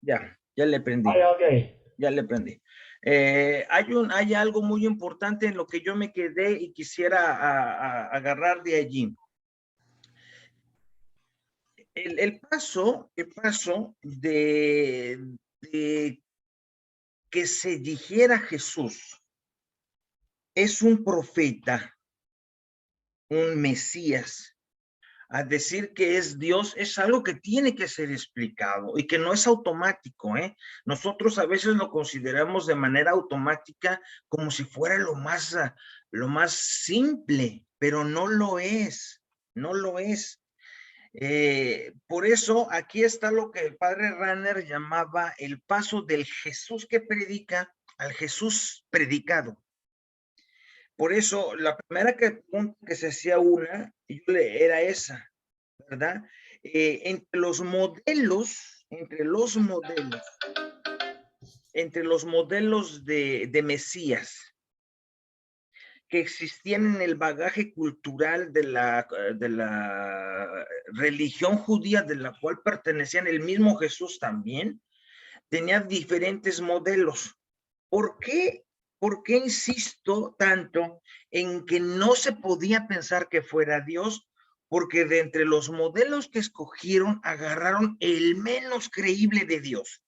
Ya le prendí, Ah, ok. ya le prendí. Hay algo muy importante en lo que yo me quedé y quisiera agarrar de allí. El paso de que se dijera Jesús es un profeta, un Mesías, a decir que es Dios, es algo que tiene que ser explicado y que no es automático, ¿eh? Nosotros a veces lo consideramos de manera automática como si fuera lo más simple, pero no lo es, no lo es. Por eso aquí está lo que el padre Ranner llamaba el paso del Jesús que predica al Jesús predicado. Por eso la primera pregunta que se hacía era esa, ¿verdad? Entre los modelos de Mesías que existían en el bagaje cultural de la religión judía, de la cual pertenecían el mismo Jesús también, tenía diferentes modelos. ¿Por qué? ¿Por qué insisto tanto en que no se podía pensar que fuera Dios? Porque de entre los modelos que escogieron, agarraron el menos creíble de Dios.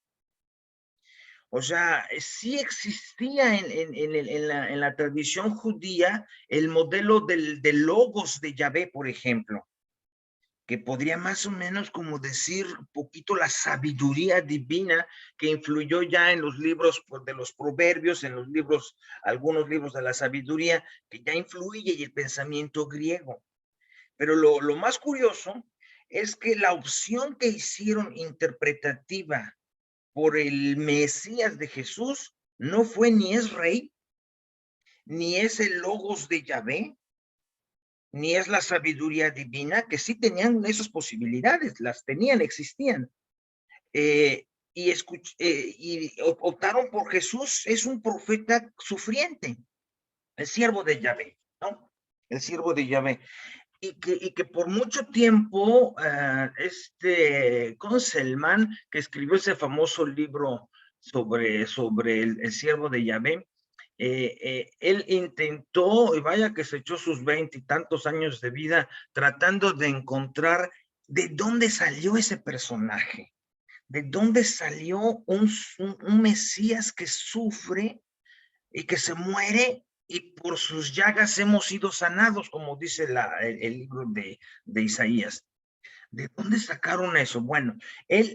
O sea, sí existía en la tradición judía el modelo del logos de Yahvé, por ejemplo, que podría más o menos como decir un poquito la sabiduría divina que influyó ya en los libros pues, de los proverbios, en los libros, algunos libros de la sabiduría, que ya influye y el pensamiento griego. Pero lo más curioso es que la opción que hicieron interpretativa por el Mesías de Jesús no fue ni es rey, ni es el logos de Yahvé, ni es la sabiduría divina, que sí tenían esas posibilidades, las tenían, existían. Y optaron por Jesús, es un profeta sufriente, el siervo de Yahvé, ¿no? El siervo de Yahvé. Y que por mucho tiempo, Conselman, que escribió ese famoso libro sobre el siervo de Yahvé, él intentó, y vaya que se echó sus 20 y tantos años de vida tratando de encontrar de dónde salió ese personaje, de dónde salió un Mesías que sufre y que se muere y por sus llagas hemos sido sanados, como dice el libro de Isaías. ¿De dónde sacaron eso? Bueno,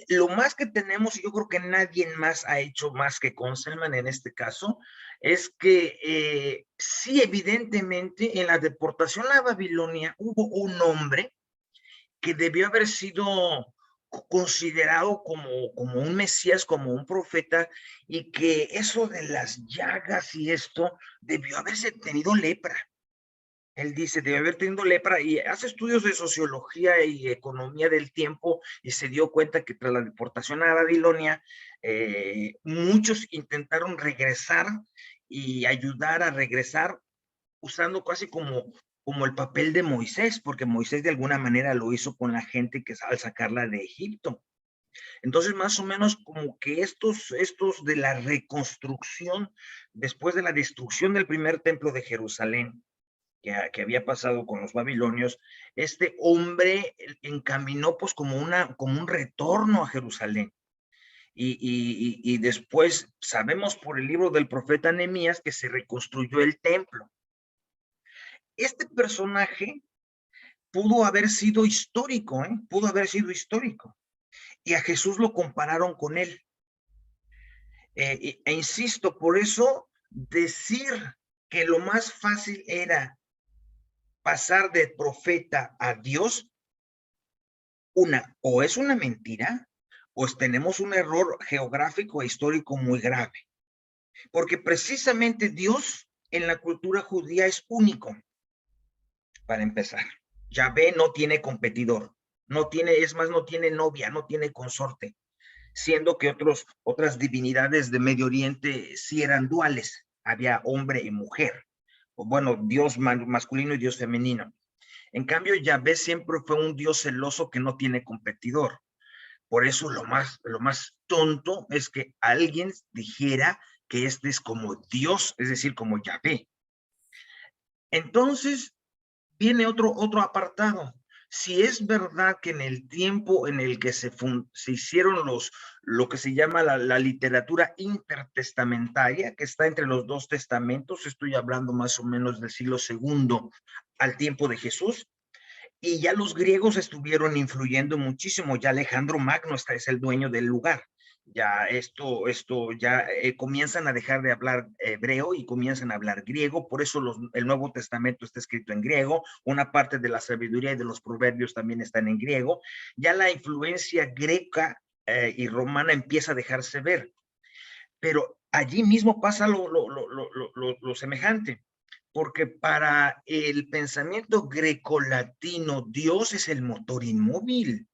lo más que tenemos, y yo creo que nadie más ha hecho más que Conselman en este caso, es que sí, evidentemente, en la deportación a Babilonia hubo un hombre que debió haber sido considerado como un Mesías, como un profeta, y que eso de las llagas y esto debió haberse tenido lepra. Él dice, debe haber tenido lepra y hace estudios de sociología y economía del tiempo y se dio cuenta que tras la deportación a Babilonia, muchos intentaron regresar y ayudar a regresar usando casi como el papel de Moisés, porque Moisés de alguna manera lo hizo con la gente que al sacarla de Egipto. Entonces, más o menos como que estos de la reconstrucción después de la destrucción del primer templo de Jerusalén, que había pasado con los babilonios, este hombre encaminó pues como un retorno a Jerusalén. Y después sabemos por el libro del profeta Nehemías que se reconstruyó el templo. Este personaje pudo haber sido histórico, ¿eh? Pudo haber sido histórico. Y a Jesús lo compararon con él. Insisto, por eso decir que lo más fácil era pasar de profeta a Dios, o es una mentira, o tenemos un error geográfico e histórico muy grave. Porque precisamente Dios en la cultura judía es único, para empezar. Yahvé no tiene competidor, no tiene novia, no tiene consorte, siendo que otras divinidades de Medio Oriente sí eran duales, había hombre y mujer, o bueno, Dios masculino y Dios femenino. En cambio, Yahvé siempre fue un Dios celoso que no tiene competidor. Por eso lo más tonto es que alguien dijera que este es como Dios, es decir, como Yahvé. Entonces, viene otro apartado. Si es verdad que en el tiempo en el que se hicieron lo que se llama la literatura intertestamentaria, que está entre los dos testamentos, estoy hablando más o menos del siglo II al tiempo de Jesús, y ya los griegos estuvieron influyendo muchísimo, ya Alejandro Magno es el dueño del lugar. Ya ya comienzan a dejar de hablar hebreo y comienzan a hablar griego, por eso el Nuevo Testamento está escrito en griego, una parte de la sabiduría y de los proverbios también están en griego. Ya la influencia greca y romana empieza a dejarse ver, pero allí mismo pasa lo semejante, porque para el pensamiento grecolatino Dios es el motor inmóvil,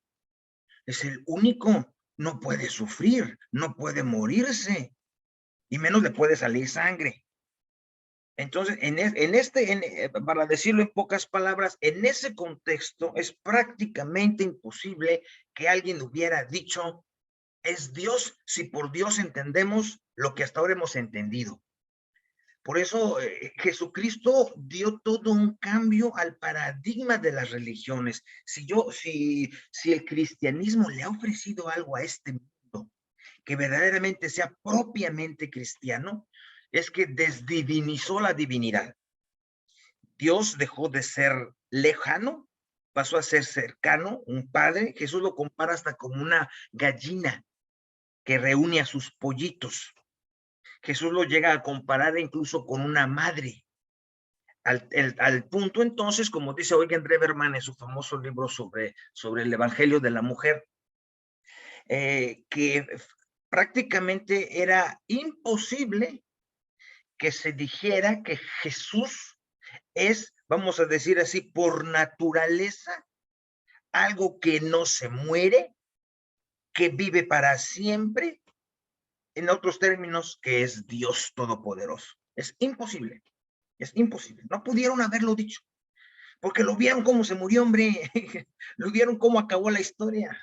es el único, no puede sufrir, no puede morirse, y menos le puede salir sangre. Entonces, para decirlo en pocas palabras, en ese contexto es prácticamente imposible que alguien hubiera dicho, es Dios, si por Dios entendemos lo que hasta ahora hemos entendido. Por eso Jesucristo dio todo un cambio al paradigma de las religiones. Si el cristianismo le ha ofrecido algo a este mundo que verdaderamente sea propiamente cristiano, es que desdivinizó la divinidad. Dios dejó de ser lejano, pasó a ser cercano, un padre. Jesús lo compara hasta como una gallina que reúne a sus pollitos. Jesús lo llega a comparar incluso con una madre. Al punto entonces, como dice Eugen Dreverman en su famoso libro sobre el Evangelio de la Mujer, que prácticamente era imposible que se dijera que Jesús es, vamos a decir así, por naturaleza, algo que no se muere, que vive para siempre, en otros términos, que es Dios Todopoderoso. Es imposible, no pudieron haberlo dicho. Porque lo vieron cómo se murió, hombre, lo vieron cómo acabó la historia.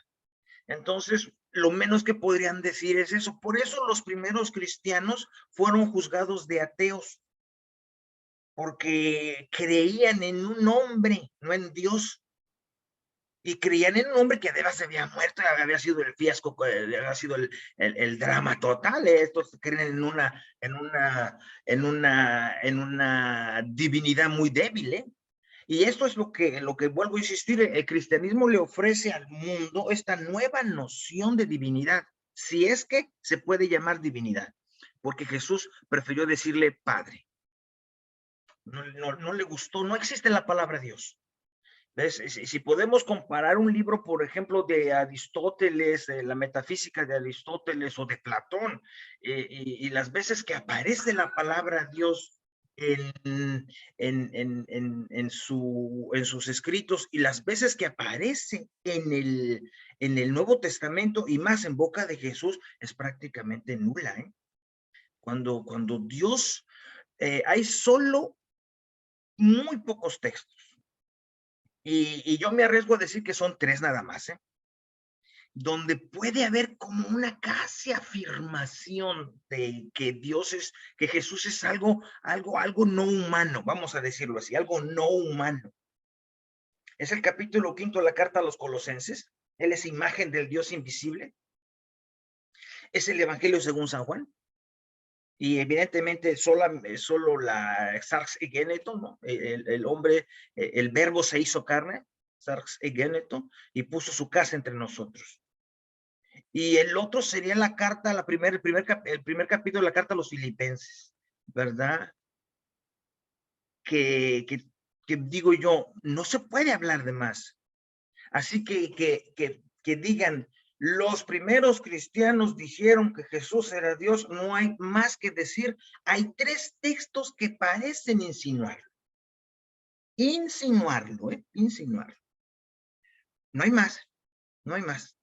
Entonces, lo menos que podrían decir es eso. Por eso los primeros cristianos fueron juzgados de ateos, porque creían en un hombre, no en Dios, y creían en un hombre que además se había muerto, había sido el fiasco, había sido el drama total. Estos creen en una divinidad muy débil, ¿eh? Y esto es lo que vuelvo a insistir, el cristianismo le ofrece al mundo esta nueva noción de divinidad, si es que se puede llamar divinidad, porque Jesús prefirió decirle Padre. No le gustó, no existe la palabra Dios. ¿Ves? Si podemos comparar un libro, por ejemplo, de Aristóteles, la metafísica de Aristóteles o de Platón, y las veces que aparece la palabra Dios en sus escritos y las veces que aparece en el Nuevo Testamento y más en boca de Jesús, es prácticamente nula, ¿eh? Cuando Dios, hay solo muy pocos textos. Y yo me arriesgo a decir que son 3 nada más, ¿eh? Donde puede haber como una casi afirmación de que que Jesús es algo no humano, vamos a decirlo así, algo no humano. Es el capítulo 5 de la carta a los Colosenses. Él es imagen del Dios invisible. Es el Evangelio según San Juan. Y evidentemente solo la Sarx Egeneto, ¿no? El hombre, el verbo se hizo carne, Sarx Egeneto, y puso su casa entre nosotros. Y el otro sería la carta, el primer capítulo de la carta a los Filipenses, ¿verdad? Que digo yo, no se puede hablar de más. Así que digan, los primeros cristianos dijeron que Jesús era Dios, no hay más que decir. Hay 3 textos que parecen insinuarlo. Insinuarlo. No hay más, no hay más.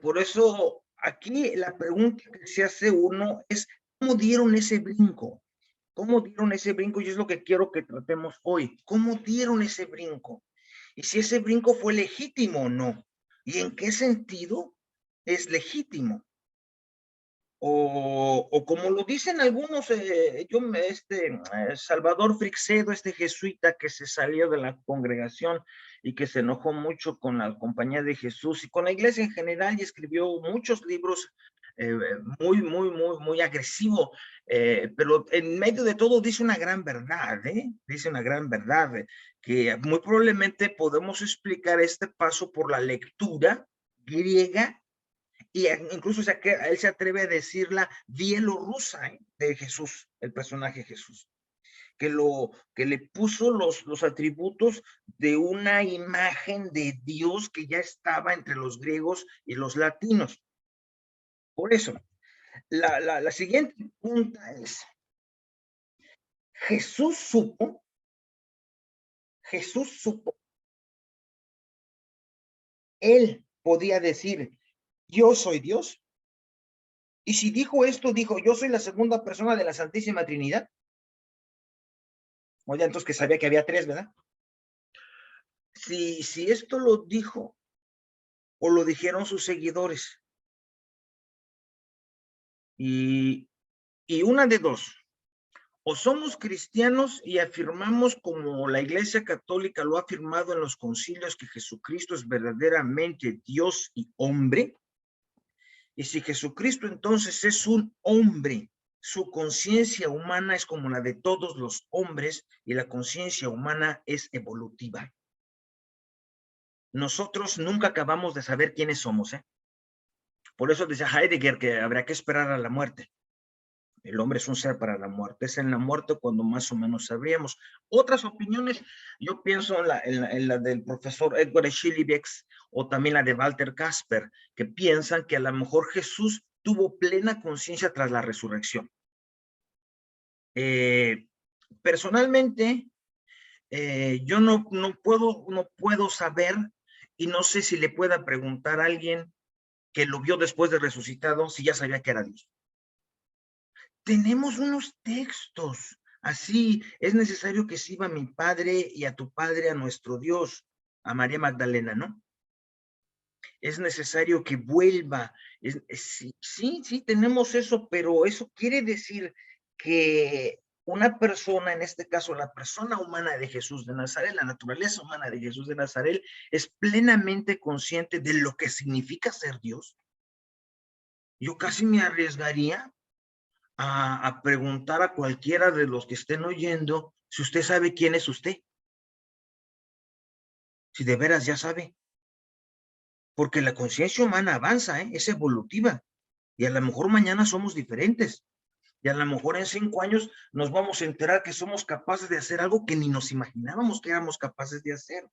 Por eso aquí la pregunta que se hace uno es, ¿cómo dieron ese brinco? ¿Cómo dieron ese brinco? Y es lo que quiero que tratemos hoy. ¿Cómo dieron ese brinco? Y si ese brinco fue legítimo o no. ¿Y en qué sentido es legítimo? O como lo dicen algunos, Salvador Frixedo, este jesuita que se salió de la congregación y que se enojó mucho con la Compañía de Jesús y con la iglesia en general y escribió muchos libros muy agresivo, pero en medio de todo dice una gran verdad, dice una gran verdad, que muy probablemente podemos explicar este paso por la lectura griega y incluso él se atreve a decirla bielorrusa, de Jesús, el personaje Jesús, que le puso los atributos de una imagen de Dios que ya estaba entre los griegos y los latinos. Por eso, la siguiente pregunta es, Jesús supo, él podía decir, yo soy Dios. Y si dijo esto, dijo, yo soy la segunda persona de la Santísima Trinidad. Oye, entonces que sabía que había tres, ¿verdad? Si esto lo dijo o lo dijeron sus seguidores, y una de dos, o somos cristianos y afirmamos como la Iglesia Católica lo ha afirmado en los concilios que Jesucristo es verdaderamente Dios y hombre, y si Jesucristo entonces es un hombre, su conciencia humana es como la de todos los hombres y la conciencia humana es evolutiva. Nosotros nunca acabamos de saber quiénes somos, Por eso decía Heidegger que habrá que esperar a la muerte. El hombre es un ser para la muerte. Es en la muerte cuando más o menos sabríamos. Otras opiniones, yo pienso en la del profesor Edward Schillebeeck o también la de Walter Casper, que piensan que a lo mejor Jesús tuvo plena conciencia tras la resurrección. Personalmente, yo no puedo saber y no sé si le pueda preguntar a alguien que lo vio después de resucitado si ya sabía que era Dios. Tenemos unos textos, así es necesario que sirva a mi Padre y a tu Padre, a nuestro Dios, a María Magdalena, ¿no? Es necesario que vuelva. Sí, tenemos eso, pero eso quiere decir que una persona, en este caso la persona humana de Jesús de Nazaret, la naturaleza humana de Jesús de Nazaret, es plenamente consciente de lo que significa ser Dios. Yo casi me arriesgaría a preguntar a cualquiera de los que estén oyendo si usted sabe quién es usted. Si de veras ya sabe. Porque la conciencia humana avanza, es evolutiva. Y a lo mejor mañana somos diferentes. Y a lo mejor en 5 años nos vamos a enterar que somos capaces de hacer algo que ni nos imaginábamos que éramos capaces de hacer.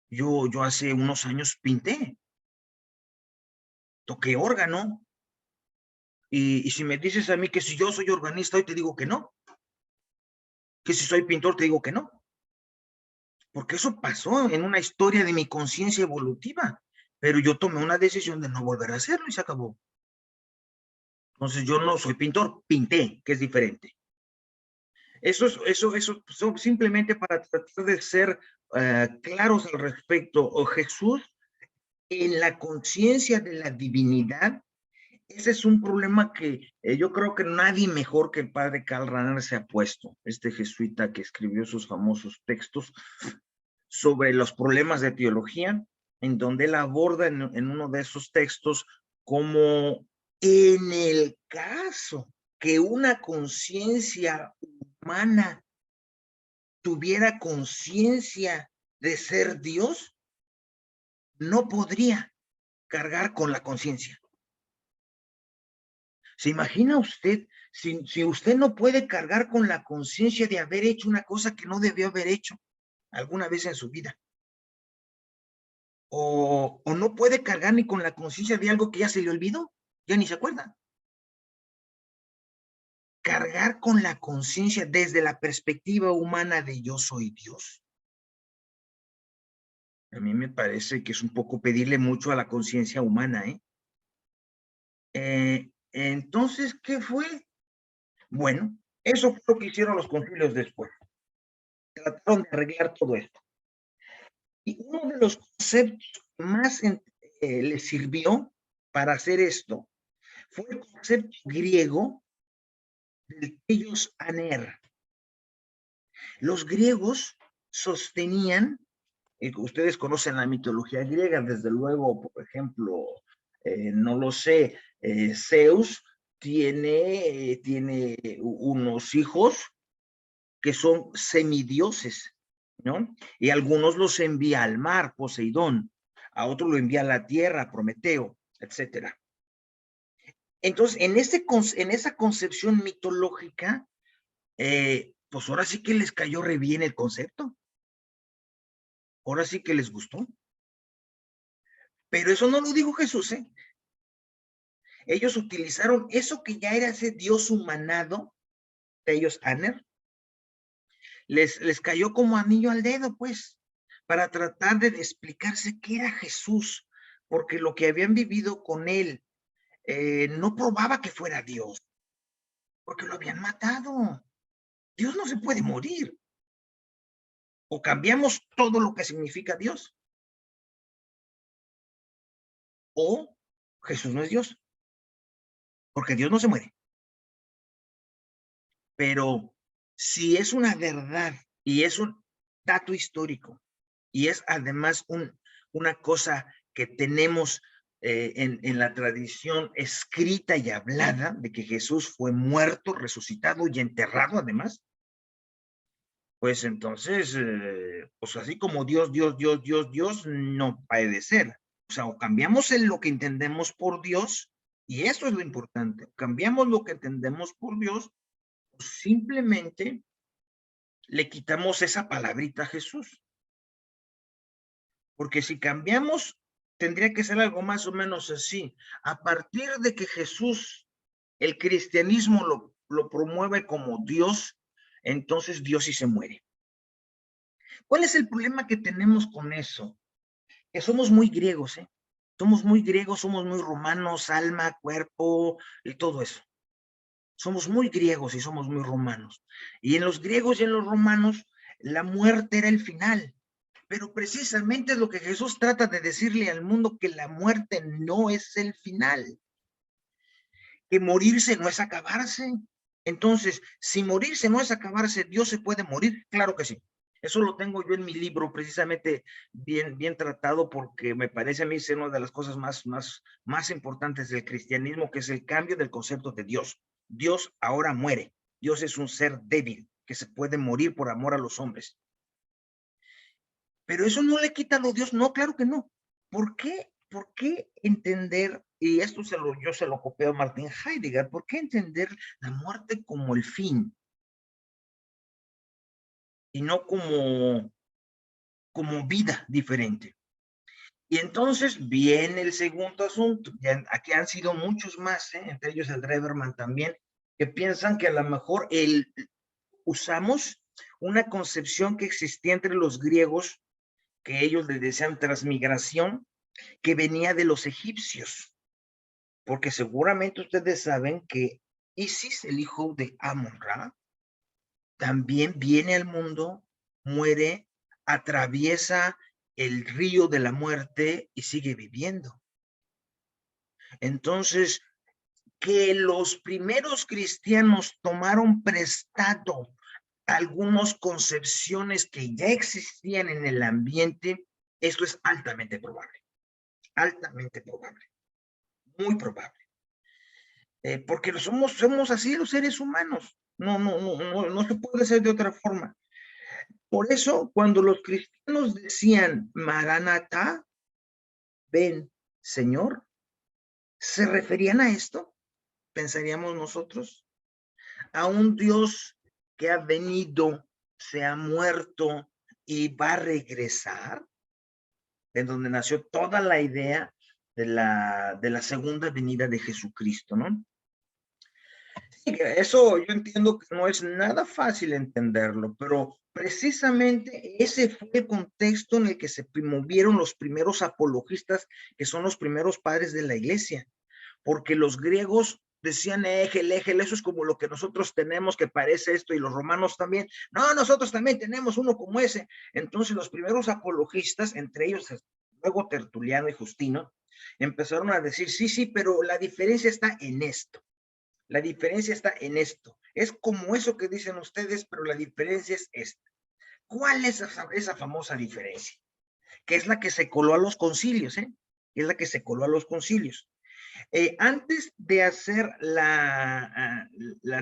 Yo hace unos años pinté. Toqué órgano. Y si me dices a mí que si yo soy organista, hoy te digo que no. Que si soy pintor, te digo que no. Porque eso pasó en una historia de mi conciencia evolutiva, pero yo tomé una decisión de no volver a hacerlo y se acabó. Entonces yo no soy pintor, pinté, que es diferente. Eso simplemente para tratar de ser claros al respecto. O Jesús, en la conciencia de la divinidad, ese es un problema que yo creo que nadie mejor que el padre Karl Rahner se ha puesto, este jesuita que escribió sus famosos textos sobre los problemas de teología, en donde él aborda en uno de esos textos como en el caso que una conciencia humana tuviera conciencia de ser Dios, no podría cargar con la conciencia. ¿Se imagina usted, si usted no puede cargar con la conciencia de haber hecho una cosa que no debió haber hecho alguna vez en su vida? O no puede cargar ni con la conciencia de algo que ya se le olvidó, ya ni se acuerda. Cargar con la conciencia desde la perspectiva humana de yo soy Dios. A mí me parece que es un poco pedirle mucho a la conciencia humana, entonces, ¿qué fue? Bueno, eso fue lo que hicieron los concilios después. Trataron de arreglar todo esto. Y uno de los conceptos que más le sirvió para hacer esto fue el concepto griego del telos aner. Los griegos sostenían, ustedes conocen la mitología griega, desde luego, por ejemplo, no lo sé, Zeus tiene unos hijos que son semidioses, ¿no? Y algunos los envía al mar, Poseidón, a otros lo envía a la tierra, Prometeo, etcétera. Entonces, en esa concepción mitológica, pues ahora sí que les cayó re bien el concepto. Ahora sí que les gustó. Pero eso no lo dijo Jesús, ¿eh? Ellos utilizaron eso que ya era ese Dios humanado, de ellos, Aner, les cayó como anillo al dedo, pues, para tratar de explicarse qué era Jesús, porque lo que habían vivido con él no probaba que fuera Dios, porque lo habían matado. Dios no se puede morir. O cambiamos todo lo que significa Dios, o Jesús no es Dios, porque Dios no se muere. Pero si es una verdad y es un dato histórico y es además una cosa que tenemos en la tradición escrita y hablada de que Jesús fue muerto, resucitado y enterrado además, pues entonces, pues así como Dios, no puede ser. O sea, o cambiamos lo que entendemos por Dios, y eso es lo importante, cambiamos lo que entendemos por Dios, o simplemente le quitamos esa palabrita a Jesús. Porque si cambiamos, tendría que ser algo más o menos así. A partir de que Jesús, el cristianismo lo promueve como Dios, entonces Dios sí se muere. ¿Cuál es el problema que tenemos con eso? Que somos muy griegos, ¿eh? Somos muy griegos, somos muy romanos, alma, cuerpo y todo eso. Somos muy griegos y somos muy romanos. Y en los griegos y en los romanos, la muerte era el final. Pero precisamente es lo que Jesús trata de decirle al mundo, que la muerte no es el final. Que morirse no es acabarse. Entonces, si morirse no es acabarse, ¿Dios se puede morir? Claro que sí. Eso lo tengo yo en mi libro, precisamente bien tratado, porque me parece a mí ser una de las cosas más importantes del cristianismo, que es el cambio del concepto de Dios. Dios ahora muere. Dios es un ser débil que se puede morir por amor a los hombres. Pero eso no le quita lo Dios, no, claro que no. ¿Por qué entender, y esto yo se lo copio a Martin Heidegger, por qué entender la muerte como el fin y no como vida diferente? Y entonces viene el segundo asunto. Aquí han sido muchos más, entre ellos el Dreverman también, que piensan que a lo mejor usamos una concepción que existía entre los griegos, que ellos le decían transmigración, que venía de los egipcios, porque seguramente ustedes saben que Isis, el hijo de Amon-Ra, también viene al mundo, muere, atraviesa el río de la muerte y sigue viviendo. Entonces, que los primeros cristianos tomaron prestado algunas concepciones que ya existían en el ambiente, esto es altamente probable, muy probable. Porque somos así los seres humanos, no se puede hacer de otra forma. Por eso, cuando los cristianos decían Maranatá, ven, Señor, ¿se referían a esto? Pensaríamos nosotros, a un Dios que ha venido, se ha muerto y va a regresar, en donde nació toda la idea de la segunda venida de Jesucristo, ¿no? Sí, eso yo entiendo que no es nada fácil entenderlo, pero precisamente ese fue el contexto en el que se movieron los primeros apologistas, que son los primeros padres de la iglesia, porque los griegos decían Hegel, eso es como lo que nosotros tenemos que parece esto, y los romanos también. No, nosotros también tenemos uno como ese. Entonces los primeros apologistas, entre ellos luego Tertuliano y Justino, empezaron a decir, sí, sí, pero la diferencia está en esto. La diferencia está en esto. Es como eso que dicen ustedes, pero la diferencia es esta. ¿Cuál es esa famosa diferencia? Que es la que se coló a los concilios, ¿eh? Es la que se coló a los concilios. Antes de hacer la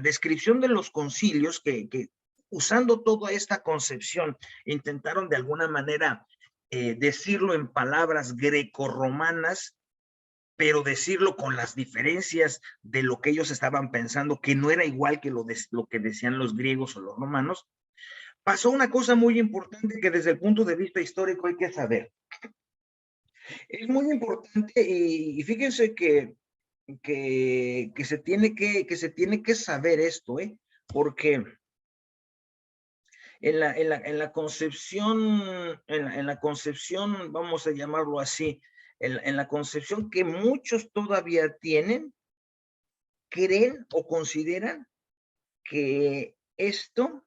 descripción de los concilios, que usando toda esta concepción, intentaron de alguna manera decirlo en palabras grecorromanas, pero decirlo con las diferencias de lo que ellos estaban pensando, que no era igual que lo que decían los griegos o los romanos. Pasó una cosa muy importante que desde el punto de vista histórico hay que saber. Es muy importante, y fíjense que se tiene que saber esto, porque en la concepción, vamos a llamarlo así, en la concepción que muchos todavía tienen, creen o consideran que esto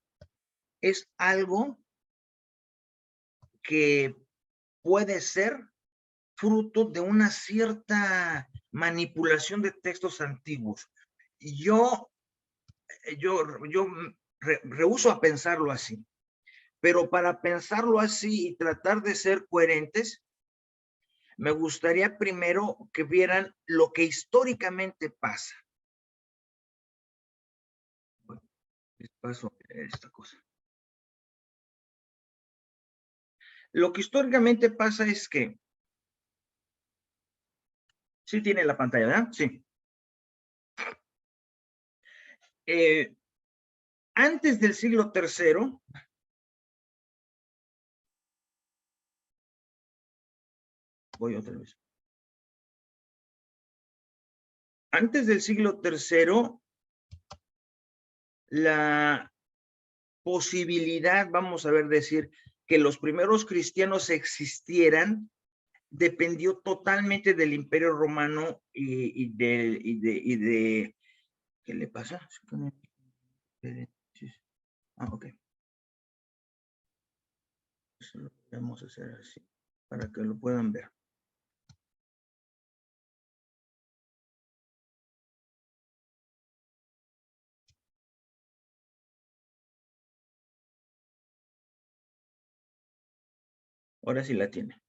es algo que puede ser fruto de una cierta manipulación de textos antiguos. Yo rehúso a pensarlo así, pero para pensarlo así y tratar de ser coherentes, me gustaría primero que vieran lo que históricamente pasa. Bueno, les paso esta cosa. Lo que históricamente pasa es que, sí tiene la pantalla, ¿verdad? Sí. Antes del siglo III, voy otra vez. Antes del siglo III, la posibilidad, vamos a ver, decir, que los primeros cristianos existieran, dependió totalmente del Imperio Romano y de ¿qué le pasa? Ah, ok. Eso lo podemos hacer así, para que lo puedan ver. Ahora sí la tiene.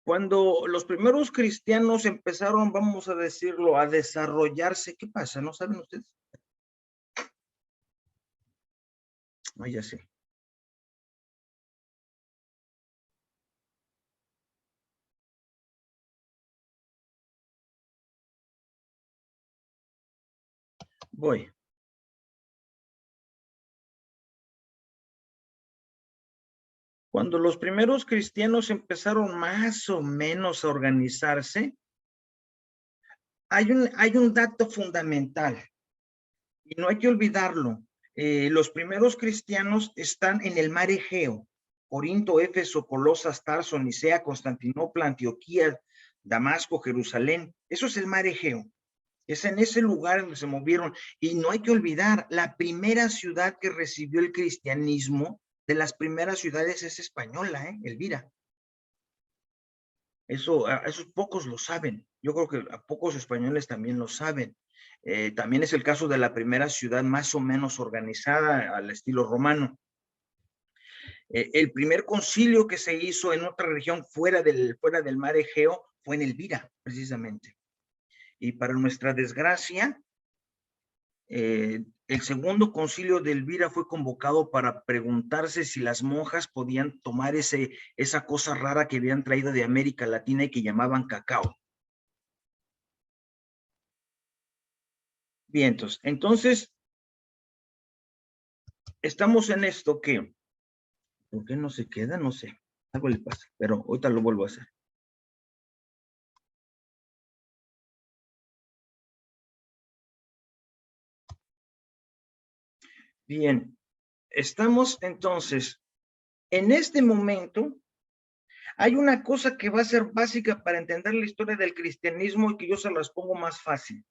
Cuando los primeros cristianos empezaron, vamos a decirlo, a desarrollarse, ¿qué pasa? ¿No saben ustedes? Ah, ya sé. Voy. Cuando los primeros cristianos empezaron más o menos a organizarse, hay un dato fundamental y no hay que olvidarlo. Los primeros cristianos están en el mar Egeo: Corinto, Éfeso, Colosas, Tarso, Nicea, Constantinopla, Antioquía, Damasco, Jerusalén. Eso es el mar Egeo. Es en ese lugar donde se movieron. Y no hay que olvidar, la primera ciudad que recibió el cristianismo, de las primeras ciudades, es española, Elvira. Eso, esos pocos lo saben. Yo creo que a pocos españoles también lo saben. También es el caso de la primera ciudad más o menos organizada al estilo romano. El primer concilio que se hizo en otra región fuera del mar Egeo fue en Elvira, precisamente. Y para nuestra desgracia, el segundo concilio de Elvira fue convocado para preguntarse si las monjas podían tomar esa cosa rara que habían traído de América Latina y que llamaban cacao. Bien, entonces estamos en esto que, ¿por qué no se queda? No sé, algo le pasa, pero ahorita lo vuelvo a hacer. Bien, estamos entonces, en este momento, Hay una cosa que va a ser básica para entender la historia del cristianismo y que yo se las pongo más fácil.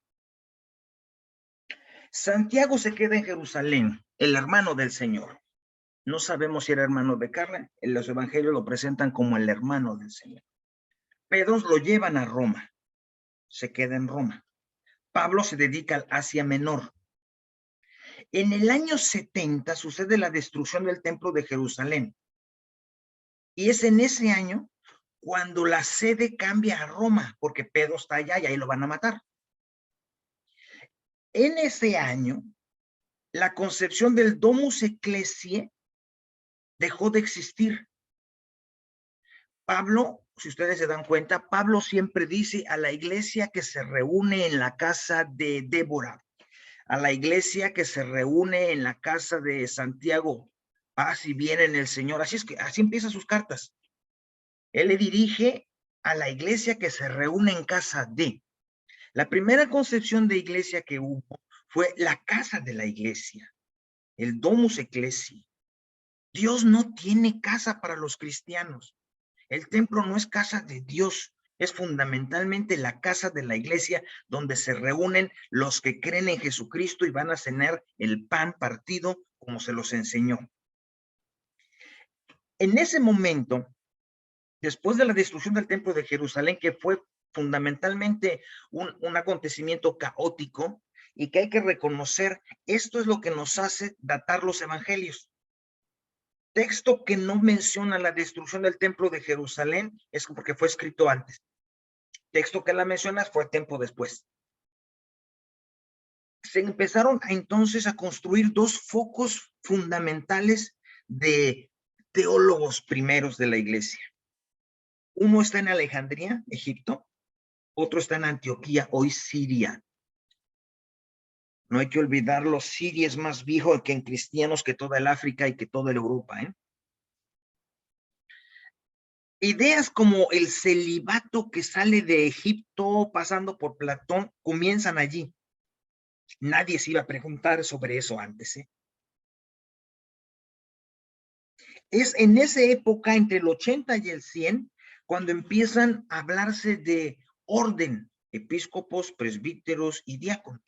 Santiago se queda en Jerusalén, el hermano del Señor. No sabemos si era hermano de carne, en los evangelios lo presentan como el hermano del Señor. Pedro lo llevan a Roma, se queda en Roma. Pablo se dedica al Asia Menor. En el año 70 sucede la destrucción del templo de Jerusalén. Y es en ese año cuando la sede cambia a Roma, porque Pedro está allá y ahí lo van a matar. En ese año, la concepción del Domus Ecclesiae dejó de existir. Pablo, si ustedes se dan cuenta, Pablo siempre dice a la iglesia que se reúne en la casa de Débora, a la iglesia que se reúne en la casa de Santiago, paz y bien en el Señor. Así es que así empiezan sus cartas. Él le dirige a la iglesia que se reúne en casa de. La primera concepción de iglesia que hubo fue la casa de la iglesia, el Domus Ecclesiae. Dios no tiene casa para los cristianos. El templo no es casa de Dios, es fundamentalmente la casa de la iglesia donde se reúnen los que creen en Jesucristo y van a cenar el pan partido como se los enseñó. En ese momento, después de la destrucción del templo de Jerusalén, que fue fundamentalmente un acontecimiento caótico y que hay que reconocer, esto es lo que nos hace datar los evangelios. Texto que no menciona la destrucción del templo de Jerusalén es porque fue escrito antes. Texto que la mencionas fue tiempo después. Se empezaron entonces a construir dos focos fundamentales de teólogos primeros de la iglesia. Uno está en Alejandría, Egipto, otro está en Antioquía, hoy Siria. No hay que olvidarlo, Siria es más viejo que en cristianos que toda el África y que toda la Europa, ¿eh? Ideas como el celibato que sale de Egipto pasando por Platón comienzan allí. Nadie se iba a preguntar sobre eso antes, ¿eh? Es en esa época, entre el 80 y el 100, cuando empiezan a hablarse de orden, episcopos, presbíteros y diáconos.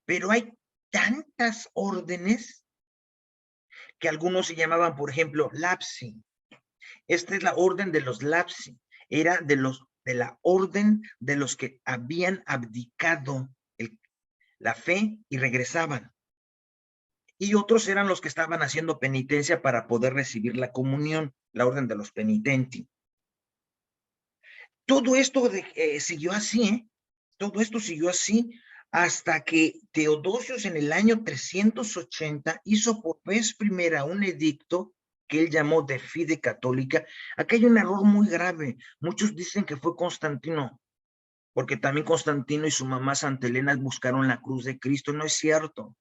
Pero hay tantas órdenes que algunos se llamaban, por ejemplo, lapsi. Esta es la orden de los lapsi. Era de la orden de los que habían abdicado la fe y regresaban. Y otros eran los que estaban haciendo penitencia para poder recibir la comunión, la orden de los penitenti. Todo esto siguió así, ¿eh? Todo esto siguió así hasta que Teodosios en el año 380 hizo por vez primera un edicto que él llamó de fide católica. Aquí hay un error muy grave. Muchos dicen que fue Constantino, porque también Constantino y su mamá Santa Elena buscaron la cruz de Cristo. No es cierto.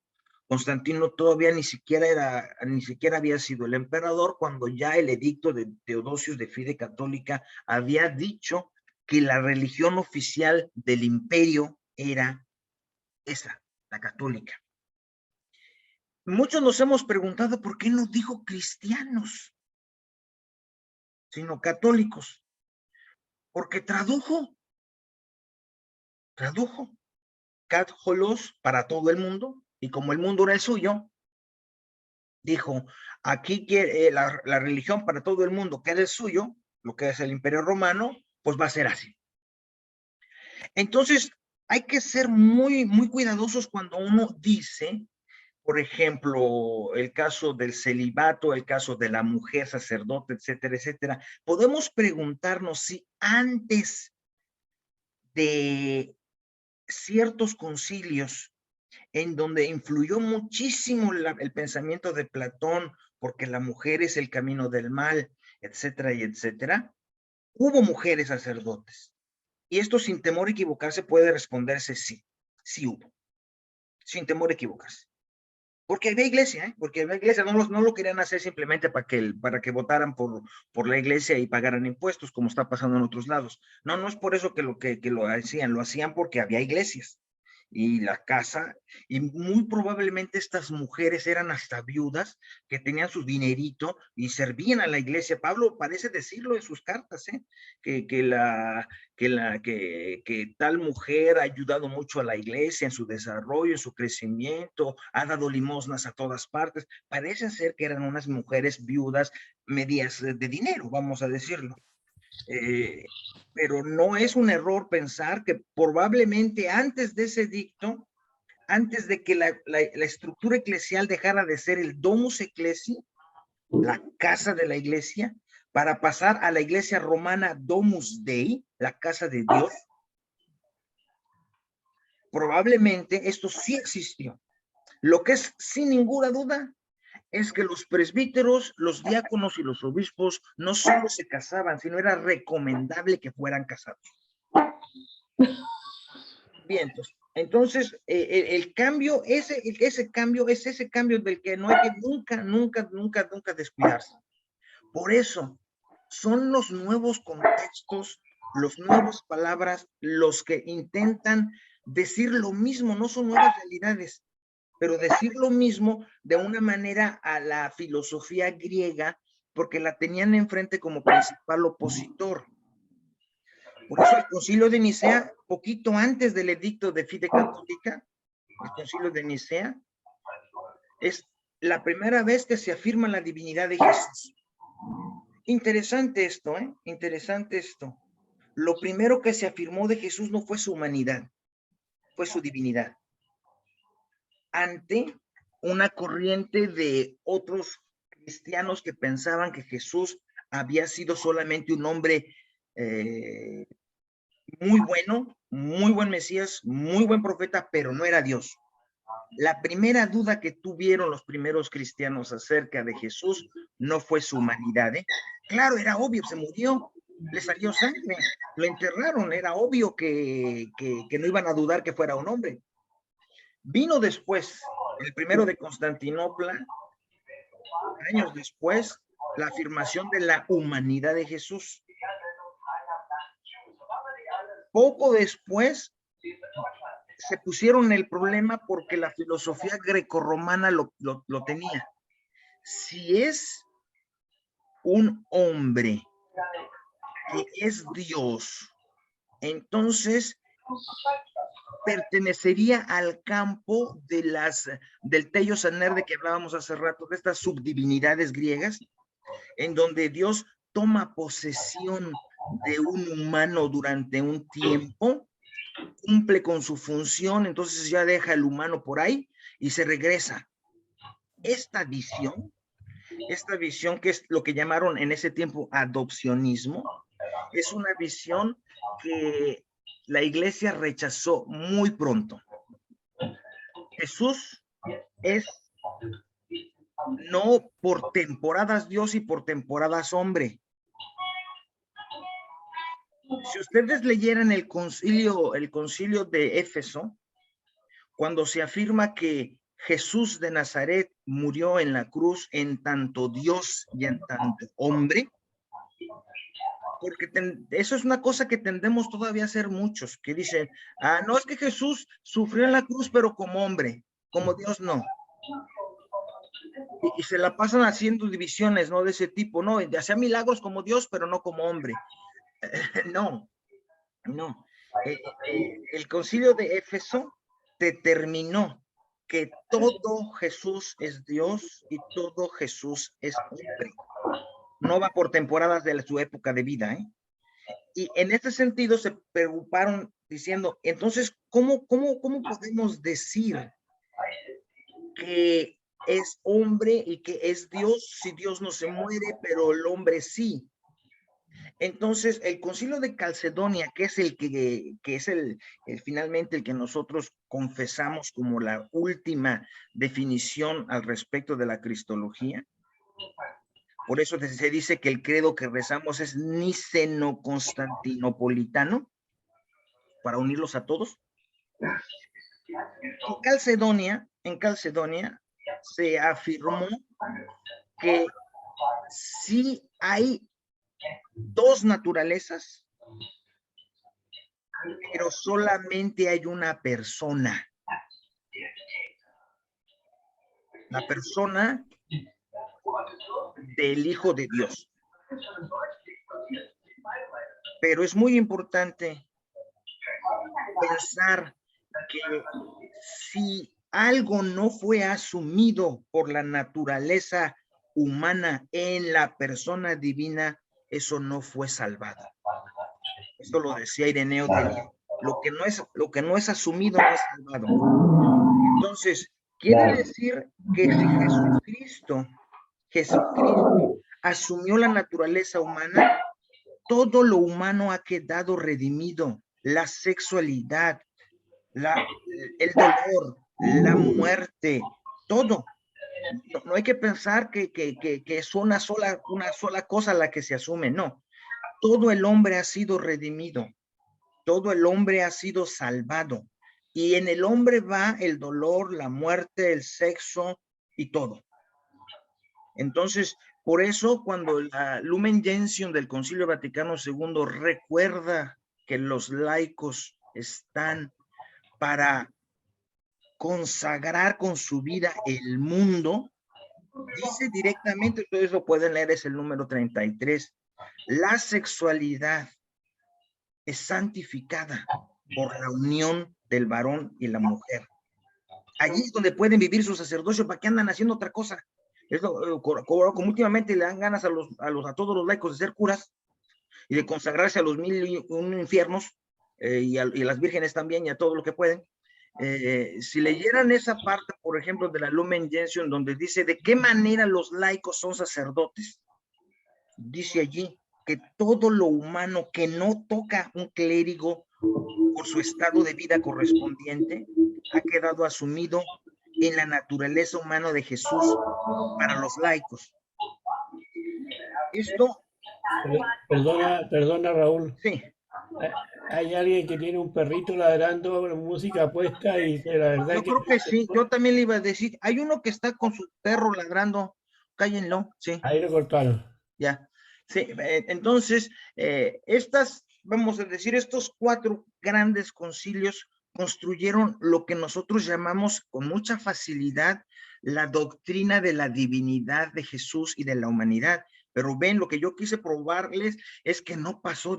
Constantino todavía ni siquiera había sido el emperador cuando ya el edicto de Teodosios de fide católica había dicho que la religión oficial del imperio era esa, la católica. Muchos nos hemos preguntado por qué no dijo cristianos, sino católicos, porque tradujo Catholos para todo el mundo, y como el mundo era el suyo, dijo, aquí la religión para todo el mundo, que era el suyo, lo que es el Imperio Romano, pues va a ser así. Entonces, hay que ser muy, muy cuidadosos cuando uno dice, por ejemplo, el caso del celibato, el caso de la mujer sacerdote, etcétera, etcétera. Podemos preguntarnos si antes de ciertos concilios en donde influyó muchísimo el pensamiento de Platón, porque la mujer es el camino del mal, etcétera, y etcétera, hubo mujeres sacerdotes. Y esto sin temor a equivocarse puede responderse sí, sí hubo, sin temor a equivocarse. Porque había iglesia, ¿eh? Porque había iglesia, no lo querían hacer simplemente para que votaran por la iglesia y pagaran impuestos, como está pasando en otros lados. No es por eso que lo hacían porque había iglesias. y la casa, y muy probablemente estas mujeres eran hasta viudas que tenían su dinerito y servían a la iglesia. Pablo parece decirlo en sus cartas, que tal mujer ha ayudado mucho a la iglesia en su desarrollo, en su crecimiento, ha dado limosnas a todas partes. Parece ser que eran unas mujeres viudas medias de dinero, vamos a decirlo. Pero no es un error pensar que probablemente antes de ese edicto, antes de que la estructura eclesial dejara de ser el domus ecclesiae, la casa de la iglesia, para pasar a la iglesia romana Domus Dei, la casa de Dios, probablemente esto sí existió. Lo que es sin ninguna duda es que los presbíteros, los diáconos y los obispos no solo se casaban, sino era recomendable que fueran casados. Bien, entonces el cambio, ese cambio es ese cambio del que no hay que nunca descuidarse. Por eso son los nuevos contextos, las nuevas palabras, los que intentan decir lo mismo, no son nuevas realidades, pero decir lo mismo de una manera a la filosofía griega, porque la tenían enfrente como principal opositor. Por eso el Concilio de Nicea, poquito antes del edicto de Fide Católica, el Concilio de Nicea, es la primera vez que se afirma la divinidad de Jesús. Interesante esto, ¿eh? Interesante esto. Lo primero que se afirmó de Jesús no fue su humanidad, fue su divinidad. Ante una corriente de otros cristianos que pensaban que Jesús había sido solamente un hombre muy bueno, muy buen Mesías, muy buen profeta, pero no era Dios. La primera duda que tuvieron los primeros cristianos acerca de Jesús no fue su humanidad, ¿eh? Claro, era obvio, se murió, le salió sangre, lo enterraron, era obvio que no iban a dudar que fuera un hombre. Vino después, el primero de Constantinopla, años después, la afirmación de la humanidad de Jesús. Poco después se pusieron el problema porque la filosofía grecorromana lo tenía. Si es un hombre que es Dios, entonces pertenecería al campo de del Telos Aner de que hablábamos hace rato, de estas subdivinidades griegas, en donde Dios toma posesión de un humano durante un tiempo, cumple con su función, entonces ya deja el humano por ahí y se regresa. Esta visión que es lo que llamaron en ese tiempo adopcionismo, es una visión que la iglesia rechazó muy pronto. Jesús es no por temporadas Dios y por temporadas hombre. Si ustedes leyeran el concilio de Éfeso, cuando se afirma que Jesús de Nazaret murió en la cruz en tanto Dios y en tanto hombre, porque eso es una cosa que tendemos todavía a hacer muchos, que dicen, no es que Jesús sufrió en la cruz, pero como hombre, como Dios no. Y se la pasan haciendo divisiones, ¿no? De ese tipo, ¿no? Hacía milagros como Dios, pero no como hombre. No. El concilio de Éfeso determinó que todo Jesús es Dios y todo Jesús es hombre. No va por temporadas de su época de vida, ¿eh? Y en este sentido se preocuparon diciendo, entonces, ¿cómo podemos decir que es hombre y que es Dios si Dios no se muere, pero el hombre sí? Entonces, el Concilio de Calcedonia, que es finalmente el que nosotros confesamos como la última definición al respecto de la cristología, por eso se dice que el credo que rezamos es niceno-constantinopolitano, para unirlos a todos. En Calcedonia se afirmó que sí hay dos naturalezas, pero solamente hay una persona. la persona del Hijo de Dios. Pero es muy importante pensar que si algo no fue asumido por la naturaleza humana en la persona divina, eso no fue salvado. Esto lo decía Ireneo de Lyon. Lo que no es asumido no es salvado. Entonces, quiere decir que si Jesucristo asumió la naturaleza humana, todo lo humano ha quedado redimido. La sexualidad, el dolor, la muerte, todo. No hay que pensar que es una sola cosa la que se asume, no. Todo el hombre ha sido redimido, todo el hombre ha sido salvado, y en el hombre va el dolor, la muerte, el sexo y todo. Entonces, por eso cuando la Lumen Gentium del Concilio Vaticano II recuerda que los laicos están para consagrar con su vida el mundo, dice directamente, ustedes lo pueden leer, es el número 33, la sexualidad es santificada por la unión del varón y la mujer. Allí es donde pueden vivir su sacerdocio. ¿Para qué andan haciendo otra cosa? Como últimamente le dan ganas a todos los laicos de ser curas y de consagrarse a los 1001 infiernos, y a las vírgenes también, y a todo lo que pueden. Si leyeran esa parte, por ejemplo, de la Lumen Gentium, donde dice de qué manera los laicos son sacerdotes, dice allí que todo lo humano que no toca un clérigo por su estado de vida correspondiente ha quedado asumido en la naturaleza humana de Jesús para los laicos. Esto... Perdona, Raúl. Sí. Hay alguien que tiene un perrito ladrando, música puesta, y la verdad Yo creo que sí, yo también le iba a decir, hay uno que está con su perro ladrando, cállenlo, sí. Ahí lo cortaron. Ya, sí, entonces, vamos a decir, estos 4 grandes concilios construyeron lo que nosotros llamamos con mucha facilidad la doctrina de la divinidad de Jesús y de la humanidad. Pero ven, lo que yo quise probarles es que no pasó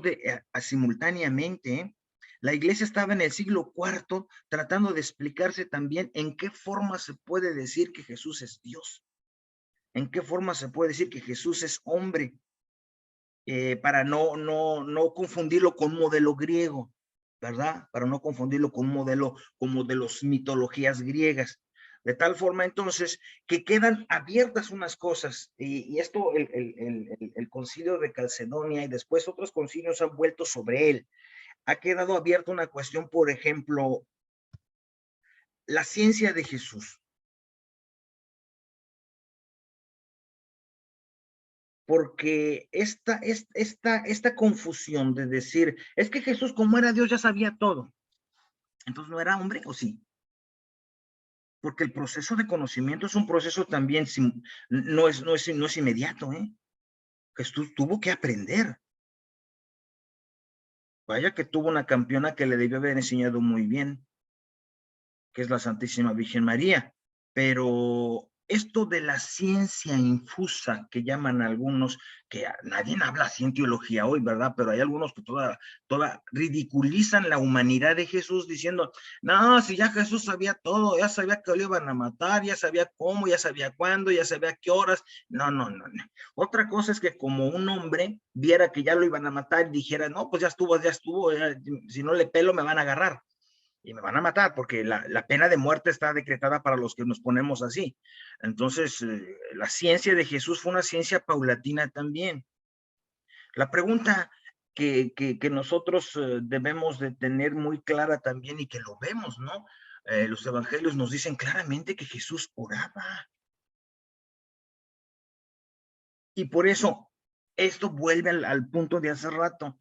simultáneamente, ¿eh? La iglesia estaba en el siglo IV tratando de explicarse también en qué forma se puede decir que Jesús es Dios, en qué forma se puede decir que Jesús es hombre, para no confundirlo con un modelo griego, ¿verdad? Para no confundirlo con un modelo como de las mitologías griegas. De tal forma, entonces, que quedan abiertas unas cosas, y esto, el concilio de Calcedonia y después otros concilios han vuelto sobre él. Ha quedado abierta una cuestión, por ejemplo, la ciencia de Jesús. Porque esta confusión de decir, es que Jesús, como era Dios, ya sabía todo. Entonces, ¿no era hombre o sí? Porque el proceso de conocimiento es un proceso también, no es inmediato, ¿eh? Jesús tuvo que aprender. Vaya que tuvo una campeona que le debió haber enseñado muy bien, que es la Santísima Virgen María. Pero esto de la ciencia infusa, que llaman algunos, que nadie habla así en teología hoy, ¿verdad? Pero hay algunos que toda ridiculizan la humanidad de Jesús diciendo, no, si ya Jesús sabía todo, ya sabía que lo iban a matar, ya sabía cómo, ya sabía cuándo, ya sabía qué horas. No. Otra cosa es que como un hombre viera que ya lo iban a matar y dijera, no, pues ya estuvo, ya, si no le pelo me van a agarrar y me van a matar, porque la pena de muerte está decretada para los que nos ponemos así. Entonces, la ciencia de Jesús fue una ciencia paulatina también. La pregunta que nosotros debemos de tener muy clara también, y que lo vemos, ¿no? Los evangelios nos dicen claramente que Jesús oraba. Y por eso, esto vuelve al punto de hace rato.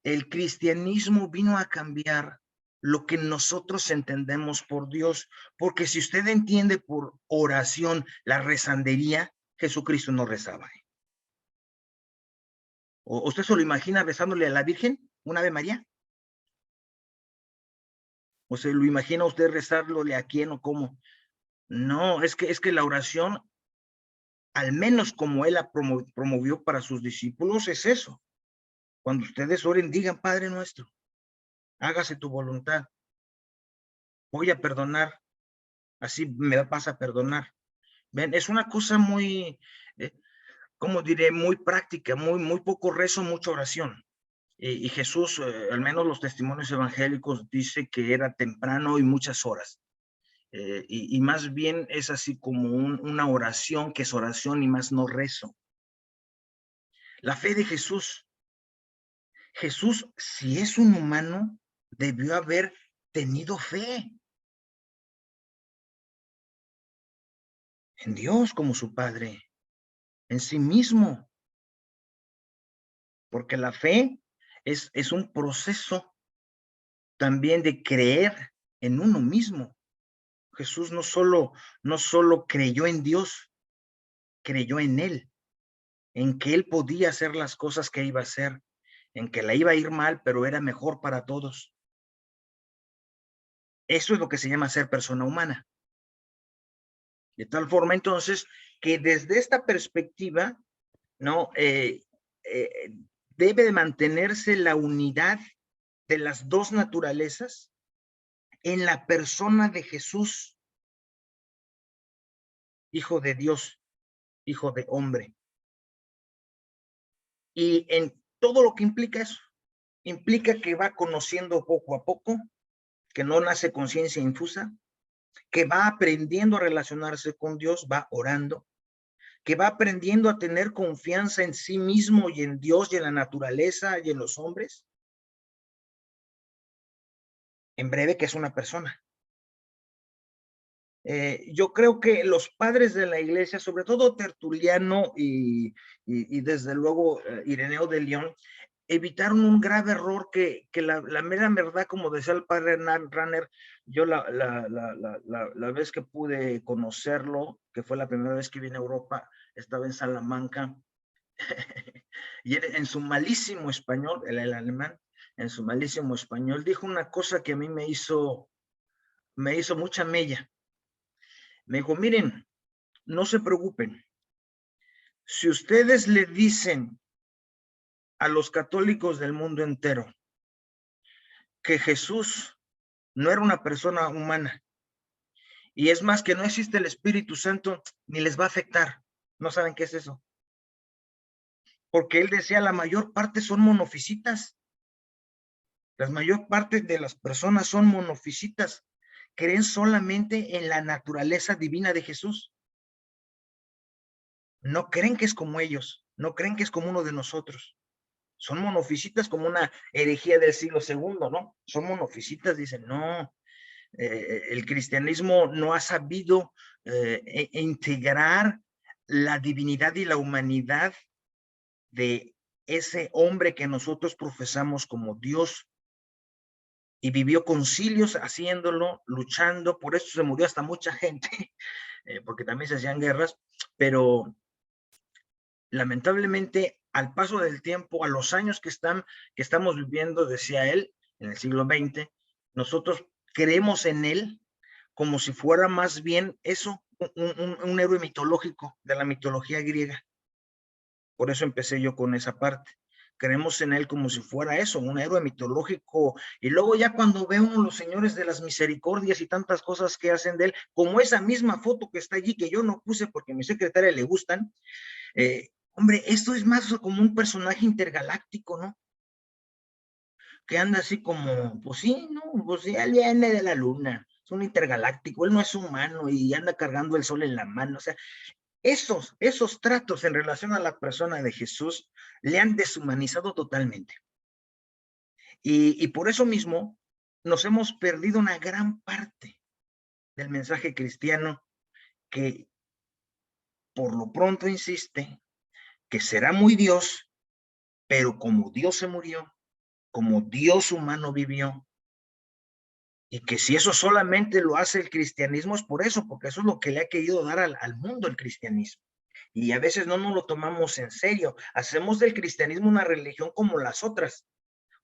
El cristianismo vino a cambiar lo que nosotros entendemos por Dios, porque si usted entiende por oración la rezandería, Jesucristo no rezaba. ¿O usted se lo imagina rezándole a la Virgen, una Ave María? O se lo imagina usted rezarle a quién o cómo. No, es que la oración, al menos como él la promovió para sus discípulos, es eso. Cuando ustedes oren, digan, Padre nuestro, hágase tu voluntad. Voy a perdonar, así me vas a perdonar. Ven, es una cosa muy, ¿cómo diré? Muy práctica, muy poco rezo, mucha oración. Y Jesús, al menos los testimonios evangélicos, dice que era temprano y muchas horas. Y más bien es así como una oración, que es oración y más no rezo. La fe de Jesús. Jesús, si es un humano, debió haber tenido fe en Dios como su Padre, en sí mismo, porque la fe es un proceso también de creer en uno mismo. Jesús no solo creyó en Dios, creyó en Él, en que Él podía hacer las cosas que iba a hacer, en que la iba a ir mal, pero era mejor para todos. Eso es lo que se llama ser persona humana. De tal forma, entonces, que desde esta perspectiva, ¿no? Debe de mantenerse la unidad de las dos naturalezas en la persona de Jesús, Hijo de Dios, Hijo de hombre. Y en todo lo que implica eso, implica que va conociendo poco a poco, que no nace conciencia infusa, que va aprendiendo a relacionarse con Dios, va orando, que va aprendiendo a tener confianza en sí mismo y en Dios y en la naturaleza y en los hombres. En breve, que es una persona. Yo creo que los padres de la iglesia, sobre todo Tertuliano y desde luego Ireneo de León, evitaron un grave error que la mera verdad, como decía el padre Ranner, yo la vez que pude conocerlo, que fue la primera vez que vine a Europa, estaba en Salamanca, y en su malísimo español, el alemán, en su malísimo español, dijo una cosa que a mí me hizo mucha mella. Me dijo, miren, no se preocupen. Si ustedes le dicen a los católicos del mundo entero que Jesús no era una persona humana, y es más que no existe el Espíritu Santo, ni les va a afectar. ¿No saben qué es eso? Porque él decía, la mayor parte son monofisitas. La mayor parte de las personas son monofisitas. Creen solamente en la naturaleza divina de Jesús. No creen que es como ellos, no creen que es como uno de nosotros. Son monofisitas, como una herejía del siglo II, ¿no? Son monofisitas, dicen, no, el cristianismo no ha sabido integrar la divinidad y la humanidad de ese hombre que nosotros profesamos como Dios, y vivió concilios haciéndolo, luchando, por eso se murió hasta mucha gente, porque también se hacían guerras, pero lamentablemente al paso del tiempo, a los años que estamos viviendo, decía él, en el siglo XX, nosotros creemos en él como si fuera más bien eso, un héroe mitológico de la mitología griega. Por eso empecé yo con esa parte. Creemos en él como si fuera eso, un héroe mitológico. Y luego ya cuando ve uno los señores de las misericordias y tantas cosas que hacen de él, como esa misma foto que está allí, que yo no puse porque a mi secretaria le gustan, hombre, esto es más como un personaje intergaláctico, ¿no? Que anda así como, pues sí, ¿no? Pues sí, él viene de la luna, es un intergaláctico, él no es humano y anda cargando el sol en la mano, o sea, esos tratos en relación a la persona de Jesús le han deshumanizado totalmente. Y por eso mismo nos hemos perdido una gran parte del mensaje cristiano que por lo pronto insiste que será muy Dios, pero como Dios se murió, como Dios humano vivió, y que si eso solamente lo hace el cristianismo es por eso, porque eso es lo que le ha querido dar al mundo el cristianismo. Y a veces no nos lo tomamos en serio, hacemos del cristianismo una religión como las otras,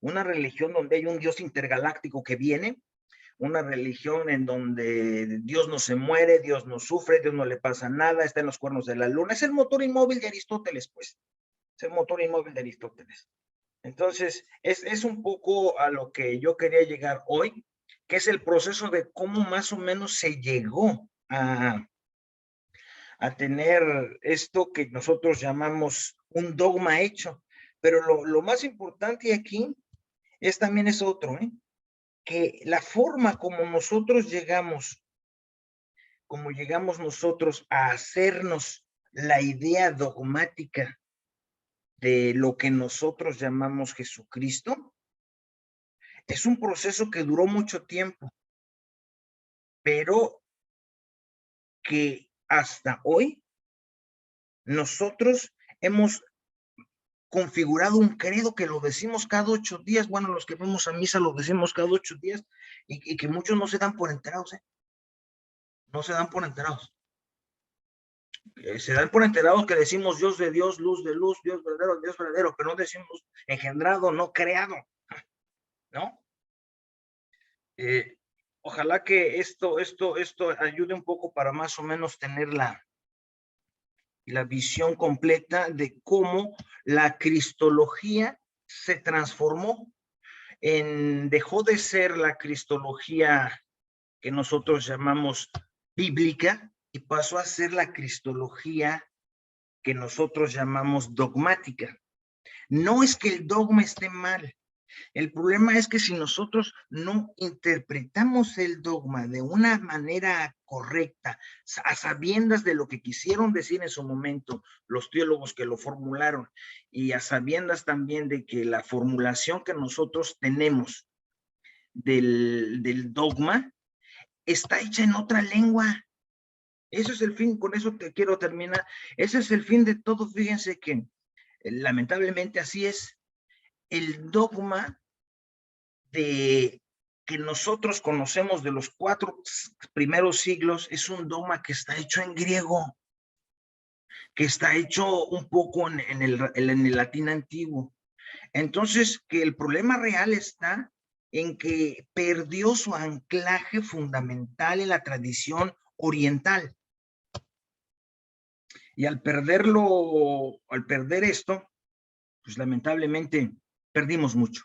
una religión donde hay un Dios intergaláctico que viene, una religión en donde Dios no se muere, Dios no sufre, Dios no le pasa nada, está en los cuernos de la luna. Es el motor inmóvil de Aristóteles, pues. Es el motor inmóvil de Aristóteles. Entonces, es un poco a lo que yo quería llegar hoy, que es el proceso de cómo más o menos se llegó a tener esto que nosotros llamamos un dogma hecho. Pero lo más importante aquí es también es otro, que la forma como nosotros llegamos, nosotros a hacernos la idea dogmática de lo que nosotros llamamos Jesucristo, es un proceso que duró mucho tiempo, pero que hasta hoy nosotros hemos configurado un credo que lo decimos cada 8 días, bueno, los que vamos a misa lo decimos cada 8 días, y que muchos no se dan por enterados, no se dan por enterados. Se dan por enterados que decimos Dios de Dios, luz de luz, Dios verdadero, pero no decimos engendrado, no creado, ¿no? Ojalá que esto ayude un poco para más o menos tener la visión completa de cómo la cristología se transformó dejó de ser la cristología que nosotros llamamos bíblica y pasó a ser la cristología que nosotros llamamos dogmática. No es que el dogma esté mal, el problema es que si nosotros no interpretamos el dogma de una manera correcta, a sabiendas de lo que quisieron decir en su momento los teólogos que lo formularon, y a sabiendas también de que la formulación que nosotros tenemos del dogma está hecha en otra lengua. Eso es el fin, con eso te quiero terminar. Ese es el fin de todo. Fíjense que lamentablemente así es. El dogma que nosotros conocemos de los 4 primeros siglos es un dogma que está hecho en griego, que está hecho un poco en el latín antiguo. Entonces, que el problema real está en que perdió su anclaje fundamental en la tradición oriental. Y al perder esto, pues lamentablemente perdimos mucho.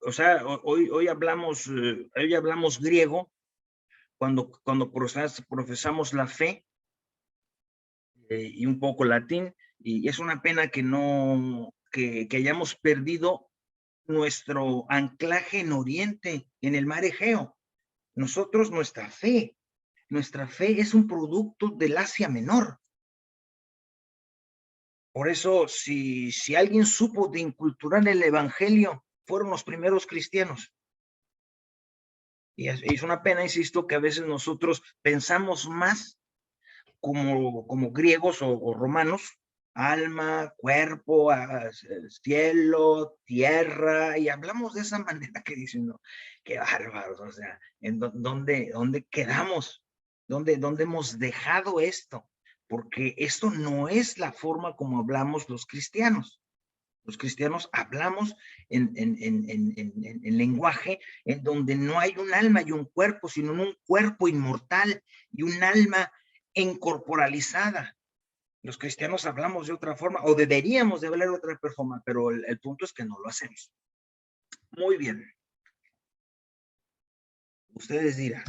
O sea, hoy hablamos griego cuando profesamos la fe, y un poco latín, y es una pena que hayamos perdido nuestro anclaje en Oriente, en el mar Egeo. Nosotros, nuestra fe es un producto del Asia Menor. Por eso, si alguien supo de inculturar el evangelio, fueron los primeros cristianos. Y es una pena, insisto, que a veces nosotros pensamos más como griegos o romanos, alma, cuerpo, cielo, tierra, y hablamos de esa manera que dicen, no, qué bárbaros, o sea, ¿dónde quedamos? ¿Dónde hemos dejado esto? Porque esto no es la forma como hablamos los cristianos. Los cristianos hablamos en lenguaje en donde no hay un alma y un cuerpo, sino un cuerpo inmortal y un alma incorporalizada. Los cristianos hablamos de otra forma, o deberíamos de hablar de otra forma, pero el punto es que no lo hacemos. Muy bien. Ustedes dirán.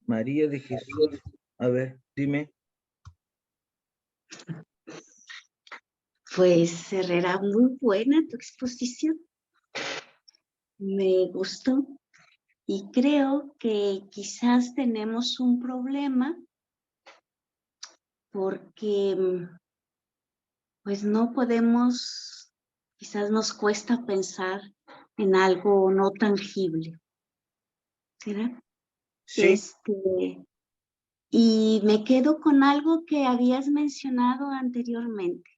María de Jesús. A ver, dime. Pues Herrera, muy buena tu exposición. Me gustó y creo que quizás tenemos un problema porque pues no podemos quizás nos cuesta pensar en algo no tangible, ¿verdad? Sí, Y me quedo con algo que habías mencionado anteriormente.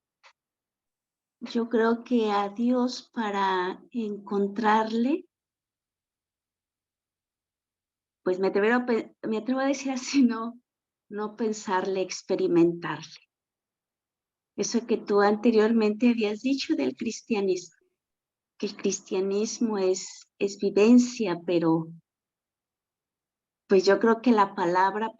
Yo creo que a Dios, para encontrarle, pues me atrevo a decir así, no pensarle, experimentarle. Eso que tú anteriormente habías dicho del cristianismo, que el cristianismo es vivencia, pero pues yo creo que la palabra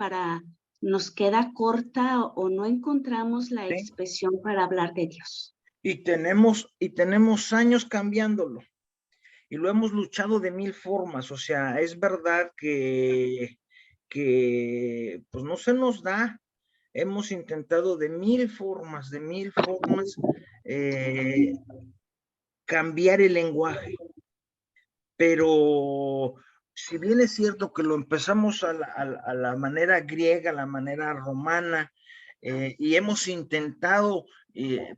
nos queda corta o no encontramos la sí. expresión para hablar de Dios. Y tenemos años cambiándolo. Y lo hemos luchado de 1000 formas. O sea, es verdad que pues no se nos da. Hemos intentado de 1000 formas, cambiar el lenguaje. Pero si bien es cierto que lo empezamos a la manera griega, a la manera romana, y hemos intentado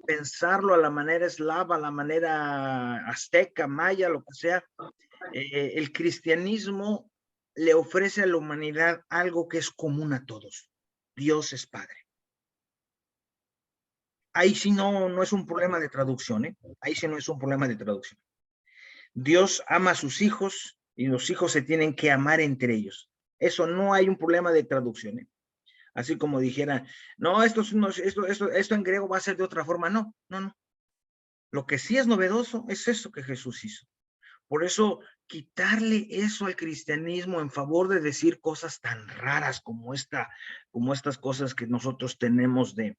pensarlo a la manera eslava, a la manera azteca, maya, lo que sea, el cristianismo le ofrece a la humanidad algo que es común a todos. Dios es Padre. Ahí sí no es un problema de traducción, ¿eh? Ahí sí no es un problema de traducción. Dios ama a sus hijos y los hijos se tienen que amar entre ellos. Eso no hay un problema de traducción, ¿eh? Así como dijera, no, esto en griego va a ser de otra forma. No. Lo que sí es novedoso es eso que Jesús hizo. Por eso, quitarle eso al cristianismo en favor de decir cosas tan raras como estas cosas que nosotros tenemos de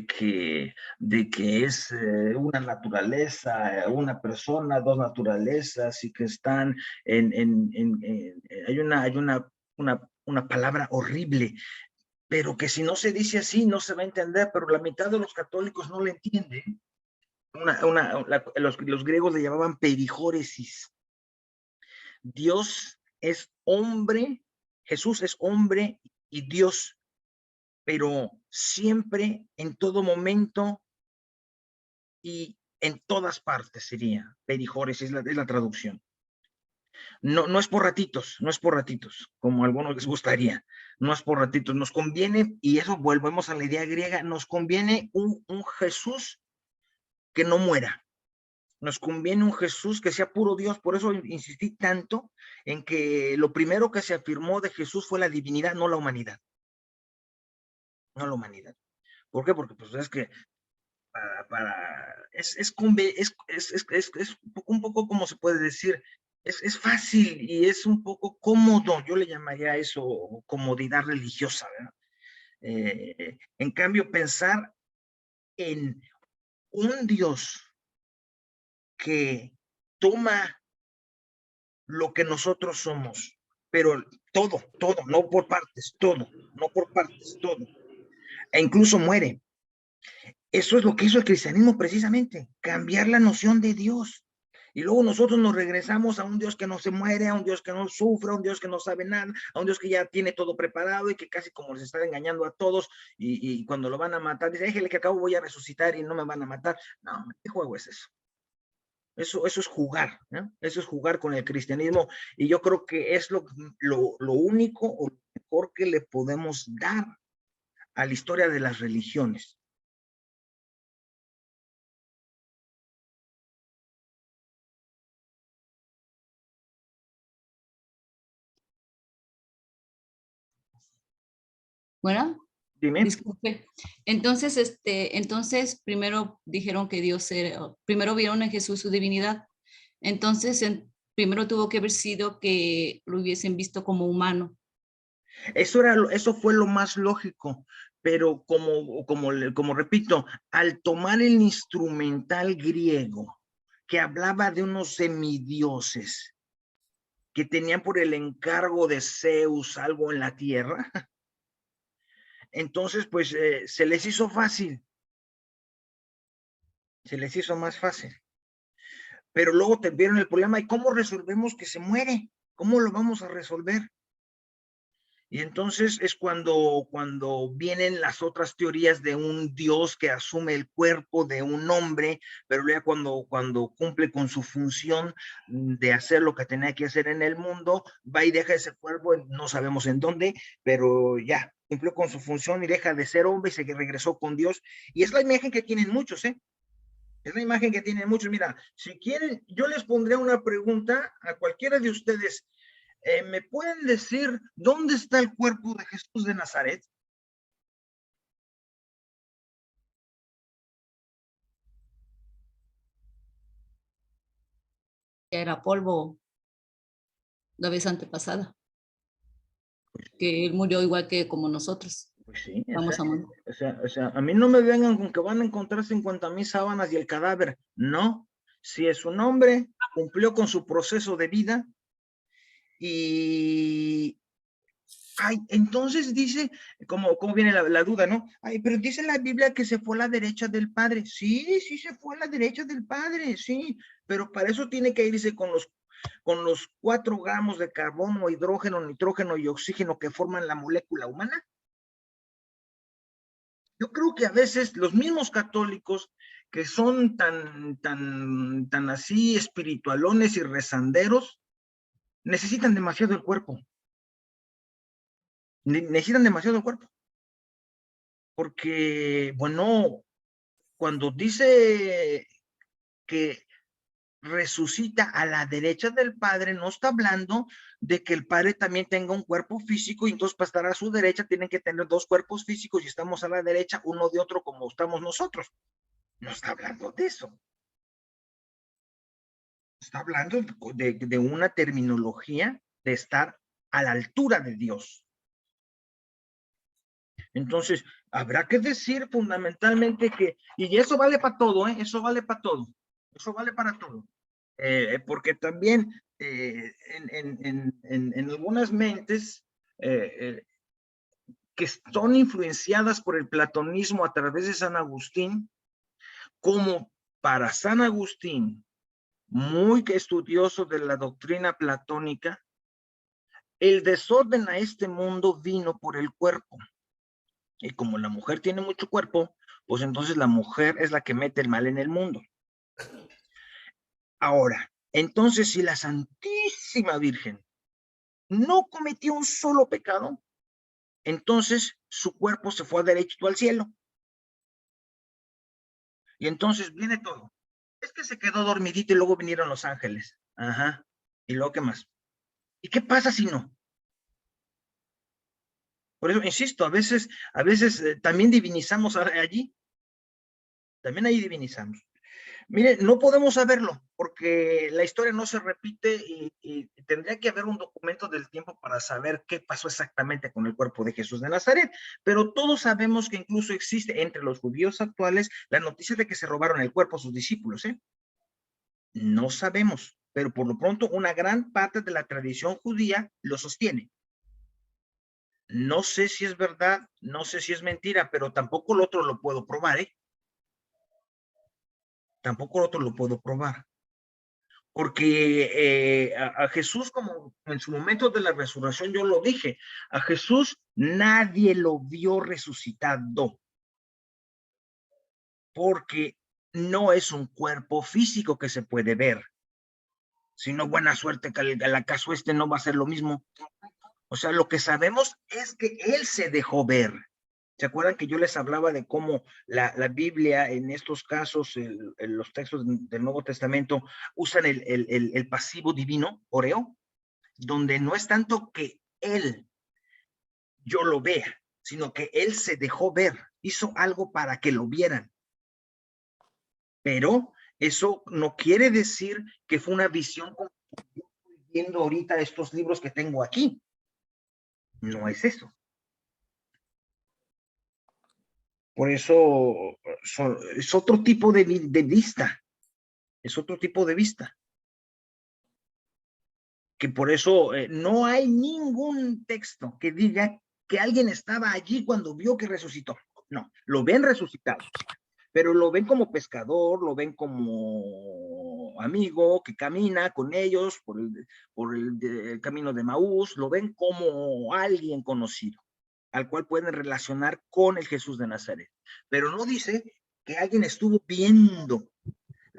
que es una naturaleza, una persona, dos naturalezas, y que están hay una palabra horrible, pero que si no se dice así no se va a entender, pero la mitad de los católicos no la entienden. Los griegos le llamaban perijóresis. Dios es hombre, Jesús es hombre y Dios, pero siempre, en todo momento y en todas partes sería perijóresis, es la traducción. No es por ratitos, como a algunos les gustaría, no es por ratitos, nos conviene, y eso volvemos a la idea griega, nos conviene un Jesús que no muera. Nos conviene un Jesús que sea puro Dios. Por eso insistí tanto en que lo primero que se afirmó de Jesús fue la divinidad, no la humanidad. No la humanidad. ¿Por qué? Porque pues es que es un poco, como se puede decir, es fácil y es un poco cómodo. Yo le llamaría eso comodidad religiosa, ¿verdad? En cambio, pensar en un Dios que toma lo que nosotros somos, pero todo, no por partes, todo, e incluso muere. Eso es lo que hizo el cristianismo precisamente, cambiar la noción de Dios. Y luego nosotros nos regresamos a un Dios que no se muere, a un Dios que no sufre, a un Dios que no sabe nada, a un Dios que ya tiene todo preparado y que casi como les está engañando a todos, y cuando lo van a matar, dice, déjale que acabo voy a resucitar y no me van a matar. No, ¿qué juego es eso? Eso es jugar, ¿no? Eso es jugar con el cristianismo, y yo creo que es lo único o lo mejor que le podemos dar a la historia de las religiones. Bueno, Dime. disculpe. Entonces primero dijeron que Dios era, primero vieron en Jesús su divinidad. Entonces, primero tuvo que haber sido que lo hubiesen visto como humano. Eso fue lo más lógico, pero como repito, al tomar el instrumental griego que hablaba de unos semidioses que tenían por el encargo de Zeus algo en la tierra, entonces pues se les hizo fácil, se les hizo más fácil. Pero luego te vieron el problema, ¿y cómo resolvemos que se muere? ¿Cómo lo vamos a resolver? Y entonces es cuando vienen las otras teorías de un Dios que asume el cuerpo de un hombre, pero ya cuando cumple con su función de hacer lo que tenía que hacer en el mundo, va y deja ese cuerpo, no sabemos en dónde, pero ya cumplió con su función y deja de ser hombre y se regresó con Dios. Y es la imagen que tienen muchos, ¿eh? Es la imagen que tienen muchos. Mira, si quieren, yo les pondré una pregunta a cualquiera de ustedes. ¿Me pueden decir dónde está el cuerpo de Jesús de Nazaret? Ya era polvo la vez antepasada, que él murió igual que como nosotros. Pues sí, Vamos a morir. o sea, a mí no me vengan con que van a encontrar 50,000 sábanas y el cadáver. No, si es un hombre, cumplió con su proceso de vida y... Ay, entonces dice, como viene la duda, ¿no? Ay, pero dice la Biblia que se fue a la derecha del Padre. Sí, sí se fue a la derecha del Padre, sí, pero para eso tiene que irse con los 4 gramos de carbono, hidrógeno, nitrógeno y oxígeno que forman la molécula humana. Yo creo que a veces los mismos católicos que son tan así espiritualones y rezanderos, necesitan demasiado el cuerpo. Necesitan demasiado el cuerpo. Porque, bueno, cuando dice que resucita a la derecha del Padre, no está hablando de que el Padre también tenga un cuerpo físico y entonces para estar a su derecha tienen que tener 2 cuerpos físicos y estamos a la derecha uno de otro como estamos nosotros. No está hablando de eso. Está hablando de una terminología de estar a la altura de Dios. Entonces, habrá que decir fundamentalmente que, y eso vale para todo, eso vale para todo, eso vale para todo, porque también en algunas mentes que son influenciadas por el platonismo a través de San Agustín, como para San Agustín, muy estudioso de la doctrina platónica, el desorden a este mundo vino por el cuerpo. Y como la mujer tiene mucho cuerpo, pues entonces la mujer es la que mete el mal en el mundo. Ahora, entonces si la Santísima Virgen no cometió un solo pecado, entonces su cuerpo se fue derechito al cielo. Y entonces viene todo. Es que se quedó dormidito y luego vinieron los ángeles. Ajá. ¿Y luego qué más? ¿Y qué pasa si no? Por eso, insisto, a veces también divinizamos allí. También ahí divinizamos. Mire, no podemos saberlo porque la historia no se repite y tendría que haber un documento del tiempo para saber qué pasó exactamente con el cuerpo de Jesús de Nazaret, pero todos sabemos que incluso existe entre los judíos actuales la noticia de que se robaron el cuerpo a sus discípulos, ¿eh? No sabemos, pero por lo pronto una gran parte de la tradición judía lo sostiene. No sé si es verdad, no sé si es mentira, pero tampoco el otro lo puedo probar, ¿eh? Tampoco el otro lo puedo probar. Porque a Jesús, como en su momento de la resurrección, yo lo dije, a Jesús nadie lo vio resucitado, porque no es un cuerpo físico que se puede ver. Si no, buena suerte que al acaso no va a ser lo mismo. O sea, lo que sabemos es que él se dejó ver. ¿Se acuerdan que yo les hablaba de cómo la Biblia, en estos casos, los textos del Nuevo Testamento, usan el pasivo divino, oreo, donde no es tanto que él, yo lo vea, sino que él se dejó ver, hizo algo para que lo vieran. Pero eso no quiere decir que fue una visión como yo estoy viendo ahorita estos libros que tengo aquí. No es eso. Por eso es otro tipo de vista. Es otro tipo de vista. Que por eso no hay ningún texto que diga que alguien estaba allí cuando vio que resucitó. No, lo ven resucitado. pero lo ven como pescador, lo ven como amigo que camina con ellos por el camino de Maús, lo ven como alguien conocido, al cual pueden relacionar con el Jesús de Nazaret. Pero no dice que alguien estuvo viendo.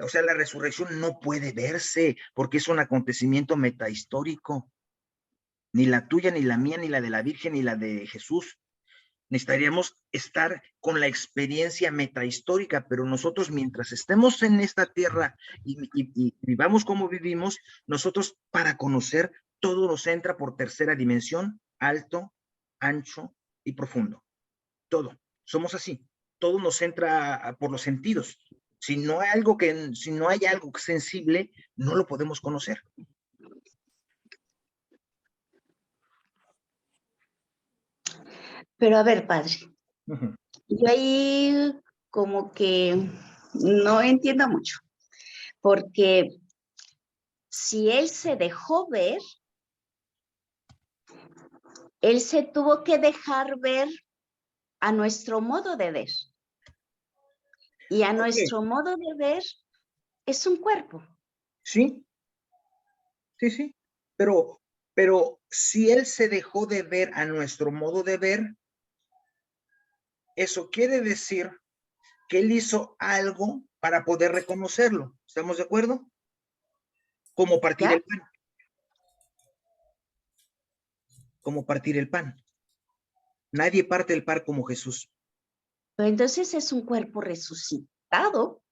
O sea, la resurrección no puede verse porque es un acontecimiento metahistórico. Ni la tuya, ni la mía, ni la de la Virgen, ni la de Jesús. Necesitaríamos estar con la experiencia metahistórica, pero nosotros mientras estemos en esta tierra y vivamos como vivimos, nosotros para conocer todo nos entra por tercera dimensión, alto, ancho y profundo. Todo, somos así, todo nos entra por los sentidos. Si no hay algo sensible, no lo podemos conocer. Pero a ver, padre, yo ahí como que no entiendo mucho, porque si él se dejó ver, él se tuvo que dejar ver a nuestro modo de ver. Y a nuestro modo de ver es un cuerpo. Sí, sí, sí, pero si él se dejó de ver a nuestro modo de ver, eso quiere decir que él hizo algo para poder reconocerlo. ¿Estamos de acuerdo? Como partir el pan. Como partir el pan. Nadie parte el pan como Jesús. Pero entonces es un cuerpo resucitado.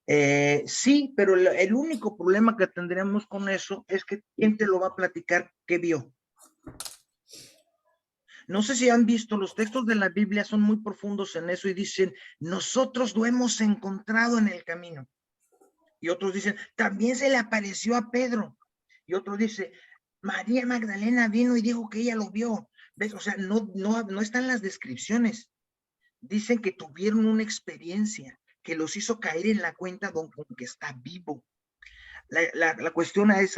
Sí, pero el único problema que tendríamos con eso es que ¿quién te lo va a platicar qué vio? No sé si han visto, los textos de la Biblia son muy profundos en eso y dicen, nosotros lo hemos encontrado en el camino. Y otros dicen, también se le apareció a Pedro. Y otro dice, María Magdalena vino y dijo que ella lo vio. ¿Ves? O sea, no están las descripciones. Dicen que tuvieron una experiencia que los hizo caer en la cuenta con que está vivo. La cuestión es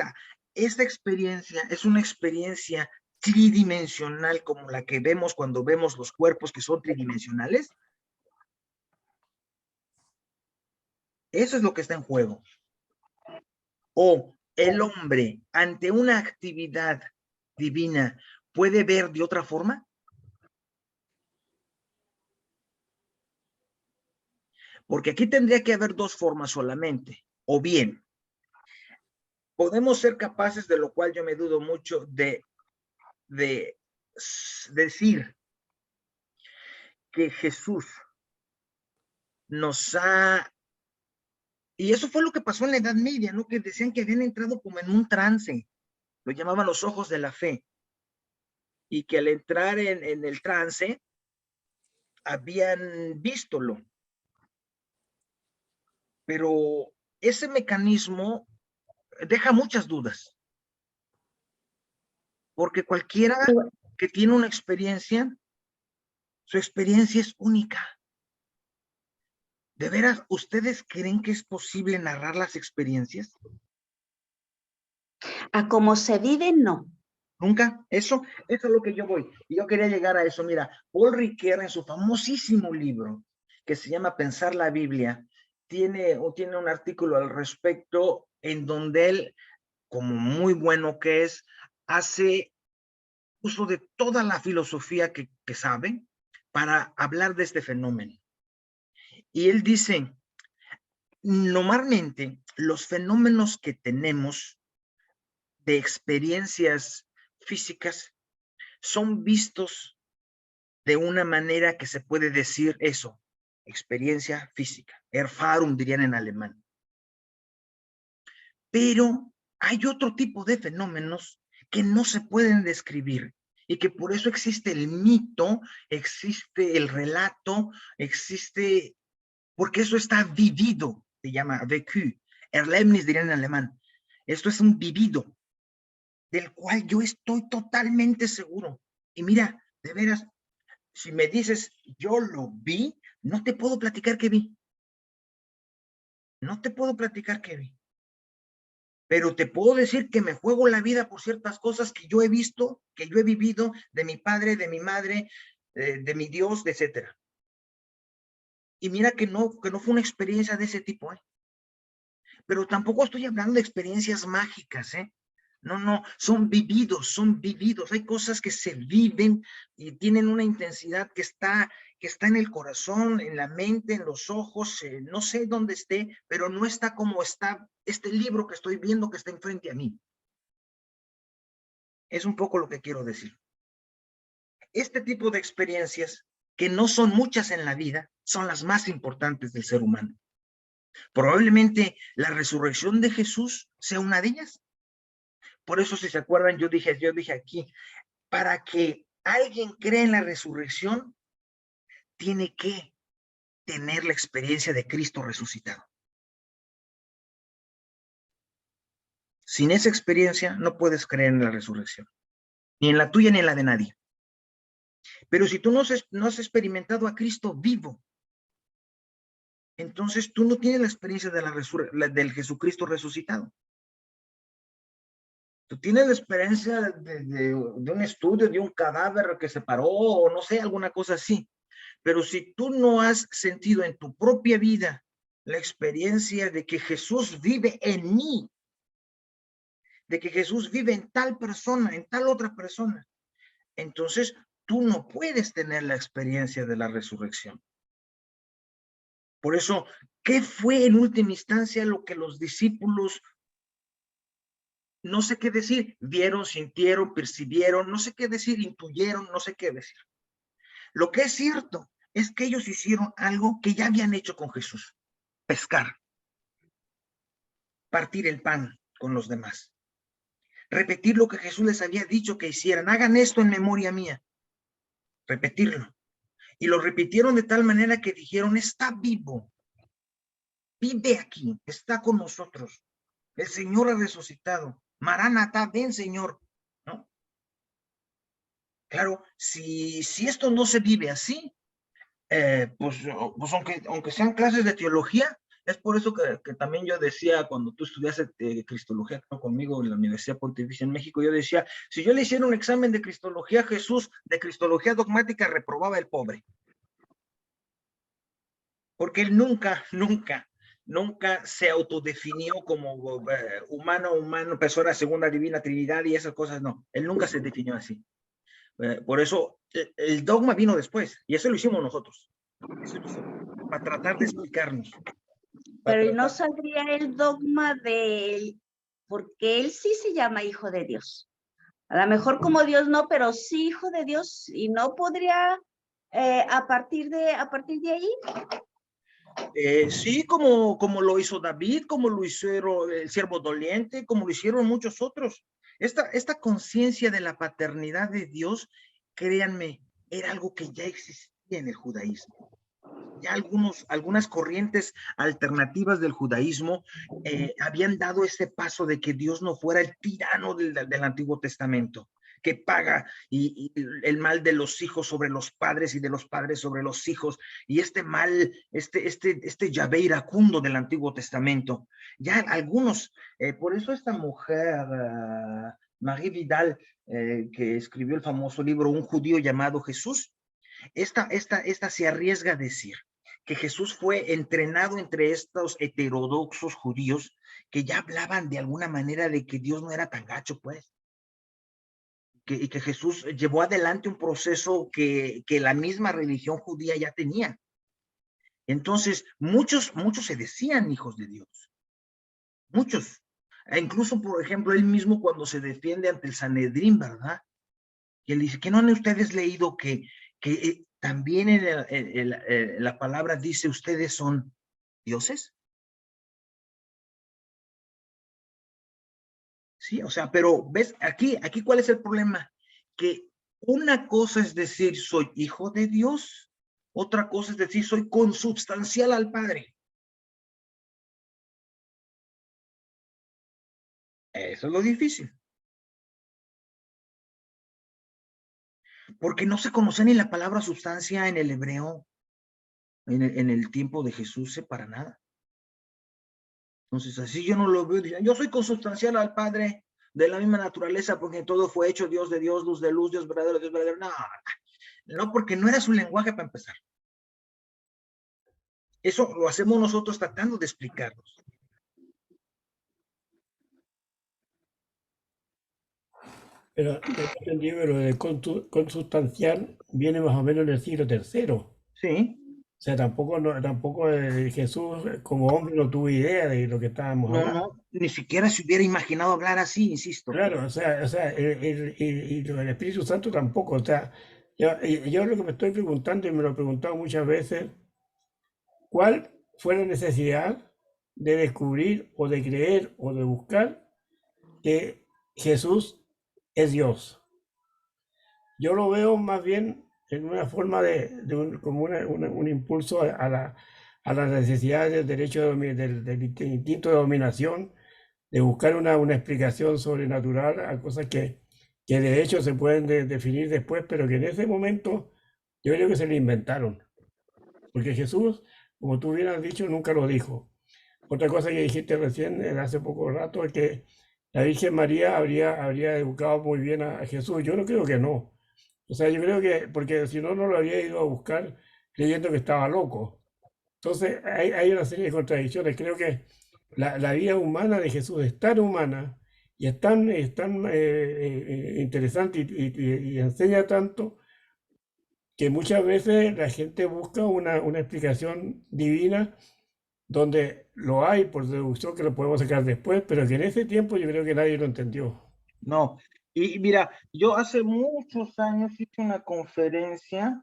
esta experiencia es una experiencia tridimensional como la que vemos cuando vemos los cuerpos que son tridimensionales. Eso es lo que está en juego. O el hombre ante una actividad divina puede ver de otra forma. Porque aquí tendría que haber dos formas solamente. O bien, podemos ser capaces, de lo cual yo me dudo mucho, de decir que Jesús nos ha... Y eso fue lo que pasó en la Edad Media, ¿no? Que decían que habían entrado como en un trance. Lo llamaban los ojos de la fe. Y que al entrar en el trance, habían vístolo. Pero ese mecanismo deja muchas dudas. Porque cualquiera que tiene una experiencia, su experiencia es única. ¿De veras ustedes creen que es posible narrar las experiencias? A cómo se vive, no. Nunca. Eso es lo que yo voy. Y yo quería llegar a eso. Mira, Paul Ricoeur en su famosísimo libro que se llama Pensar la Biblia, tiene un artículo al respecto en donde él, como muy bueno que es, hace uso de toda la filosofía que sabe para hablar de este fenómeno. Y él dice, normalmente los fenómenos que tenemos de experiencias físicas son vistos de una manera que se puede decir eso, experiencia física, Erfahrung dirían en alemán. Pero hay otro tipo de fenómenos que no se pueden describir y que por eso existe el mito, existe el relato, existe, porque eso está vivido, se llama vécu, Erlebnis dirían en alemán. Esto es un vivido, del cual yo estoy totalmente seguro. Y mira, de veras, si me dices, yo lo vi, no te puedo platicar qué vi. No te puedo platicar qué vi. Pero te puedo decir que me juego la vida por ciertas cosas que yo he visto, que yo he vivido, de mi padre, de mi madre, de mi Dios, etcétera. Y mira que no fue una experiencia de ese tipo, ¿eh? Pero tampoco estoy hablando de experiencias mágicas, ¿eh? No, son vividos. Hay cosas que se viven y tienen una intensidad que está en el corazón, en la mente, en los ojos, no sé dónde esté, pero no está como está este libro que estoy viendo que está enfrente a mí. Es un poco lo que quiero decir. Este tipo de experiencias, que no son muchas en la vida, son las más importantes del ser humano. Probablemente la resurrección de Jesús sea una de ellas. Por eso, si se acuerdan, yo dije aquí, para que alguien crea en la resurrección, tiene que tener la experiencia de Cristo resucitado. Sin esa experiencia no puedes creer en la resurrección, ni en la tuya ni en la de nadie. Pero si tú no has experimentado a Cristo vivo, entonces tú no tienes la experiencia de del Jesucristo resucitado. Tú tienes la experiencia de un estudio, de un cadáver que se paró, o no sé, alguna cosa así. Pero si tú no has sentido en tu propia vida la experiencia de que Jesús vive en mí, de que Jesús vive en tal persona, en tal otra persona, entonces tú no puedes tener la experiencia de la resurrección. Por eso, ¿qué fue en última instancia lo que los discípulos, no sé qué decir, vieron, sintieron, percibieron, no sé qué decir, intuyeron, no sé qué decir? Lo que es cierto es que ellos hicieron algo que ya habían hecho con Jesús: pescar, partir el pan con los demás, repetir lo que Jesús les había dicho que hicieran. Hagan esto en memoria mía. Repetirlo. Y lo repitieron de tal manera que dijeron: está vivo, vive aquí, está con nosotros. El Señor ha resucitado. Maranatá, ven, Señor. ¿No? Claro, si esto no se vive así, pues aunque sean clases de teología, es por eso que también yo decía, cuando tú estudiaste Cristología conmigo en la Universidad Pontificia en México, yo decía, si yo le hiciera un examen de Cristología a Jesús, de Cristología dogmática, reprobaba el pobre. Porque él nunca se autodefinió como humano, persona segunda divina Trinidad y esas cosas, no. Él nunca se definió así. Por eso el dogma vino después, y eso lo hicimos nosotros. Para tratar de explicarnos. Pero no saldría el dogma de él, porque él sí se llama hijo de Dios. A lo mejor como Dios no, pero sí hijo de Dios, y no podría a partir de allí. Sí, como lo hizo David, como lo hizo el siervo doliente, como lo hicieron muchos otros. Esta conciencia de la paternidad de Dios, créanme, era algo que ya existía en el judaísmo. Ya algunas corrientes alternativas del judaísmo habían dado ese paso de que Dios no fuera el tirano del Antiguo Testamento, que paga y el mal de los hijos sobre los padres y de los padres sobre los hijos, y este mal, este Yahvé iracundo del Antiguo Testamento. Ya algunos, por eso esta mujer, Marie Vidal, que escribió el famoso libro Un judío llamado Jesús, esta se arriesga a decir que Jesús fue entrenado entre estos heterodoxos judíos que ya hablaban de alguna manera de que Dios no era tan gacho, pues. Y que Jesús llevó adelante un proceso que la misma religión judía ya tenía. Entonces, muchos se decían hijos de Dios. Muchos. E incluso, por ejemplo, él mismo cuando se defiende ante el Sanedrín, ¿verdad? Y él dice, ¿que no han ustedes leído que también en la palabra dice, ustedes son dioses? Sí, o sea, pero ves, aquí ¿cuál es el problema? Que una cosa es decir, soy hijo de Dios, otra cosa es decir, soy consubstancial al Padre. Eso es lo difícil. Porque no se conoce ni la palabra sustancia en el hebreo, en el tiempo de Jesús, para nada. Entonces, así yo no lo veo. Yo soy consubstancial al Padre, de la misma naturaleza, porque todo fue hecho Dios de Dios, luz de luz, Dios verdadero, Dios verdadero. No, porque no era su lenguaje para empezar. Eso lo hacemos nosotros tratando de explicarlos. Pero tengo entendido que lo de consustancial viene más o menos en el siglo III. Sí. O sea, tampoco Jesús como hombre no tuvo idea de lo que estábamos No, hablando. no, ni siquiera se hubiera imaginado hablar así, insisto. Claro, el Espíritu Santo tampoco. O sea, yo lo que me estoy preguntando, y me lo he preguntado muchas veces, ¿cuál fue la necesidad de descubrir o de creer o de buscar que Jesús es Dios? Yo lo veo más bien en una forma como un impulso a las necesidades del derecho del instinto de dominación, de buscar una explicación sobrenatural a cosas que de hecho se pueden definir después, pero que en ese momento yo creo que se le inventaron. Porque Jesús, como tú bien has dicho, nunca lo dijo. Otra cosa que dijiste recién, hace poco rato, es que la Virgen María habría educado muy bien a Jesús. Yo no creo que no. O sea, yo creo que, porque si no, no lo habría ido a buscar creyendo que estaba loco. Entonces, hay una serie de contradicciones. Creo que la vida humana de Jesús es tan humana y es tan interesante y enseña tanto que muchas veces la gente busca una explicación divina donde lo hay por deducción que lo podemos sacar después, pero que en ese tiempo yo creo que nadie lo entendió. No. Y mira, yo hace muchos años hice una conferencia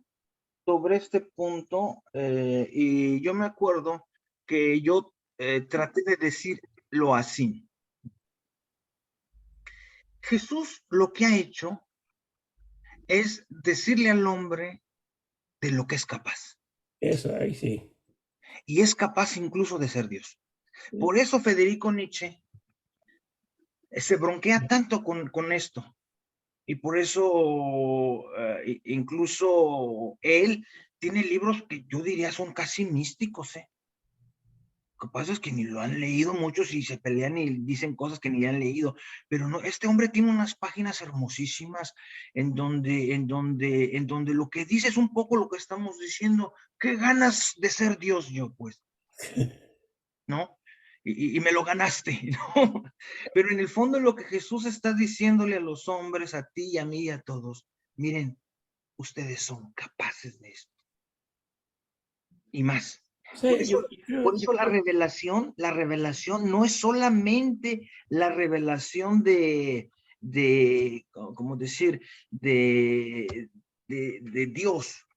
sobre este punto y yo me acuerdo que yo traté de decirlo así. Jesús lo que ha hecho es decirle al hombre de lo que es capaz. Eso, ahí sí. Y es capaz incluso de ser Dios. Por eso Federico Nietzsche se bronquea tanto con esto. Y por eso incluso él tiene libros que yo diría son casi místicos, ¿eh? Lo que pasa es que ni lo han leído muchos y se pelean y dicen cosas que ni han leído, pero no, este hombre tiene unas páginas hermosísimas en donde lo que dice es un poco lo que estamos diciendo. ¿Qué ganas de ser Dios yo, pues? ¿No? Y me lo ganaste, ¿no? Pero en el fondo lo que Jesús está diciéndole a los hombres, a ti y a mí y a todos, miren, ustedes son capaces de esto. Y más. Sí, Por eso la revelación no es solamente la revelación ¿cómo decir? De Dios.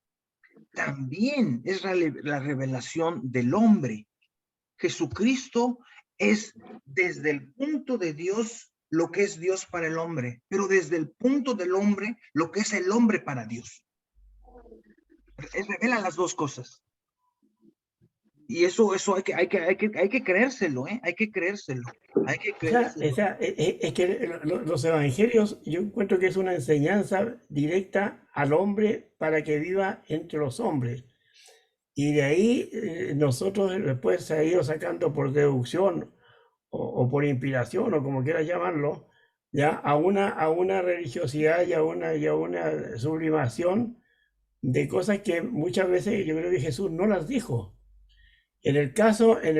También es la revelación del hombre. Jesucristo es desde el punto de Dios lo que es Dios para el hombre, pero desde el punto del hombre lo que es el hombre para Dios. Revela las dos cosas. Y eso hay que creérselo, ¿eh? Hay que creérselo. Hay que creérselo. Es que los evangelios, yo encuentro que es una enseñanza directa al hombre para que viva entre los hombres. Y de ahí nosotros después se ha ido sacando por deducción o por inspiración o como quieras llamarlo, ya a una religiosidad y a una sublimación de cosas que muchas veces yo creo que Jesús no las dijo. En el caso de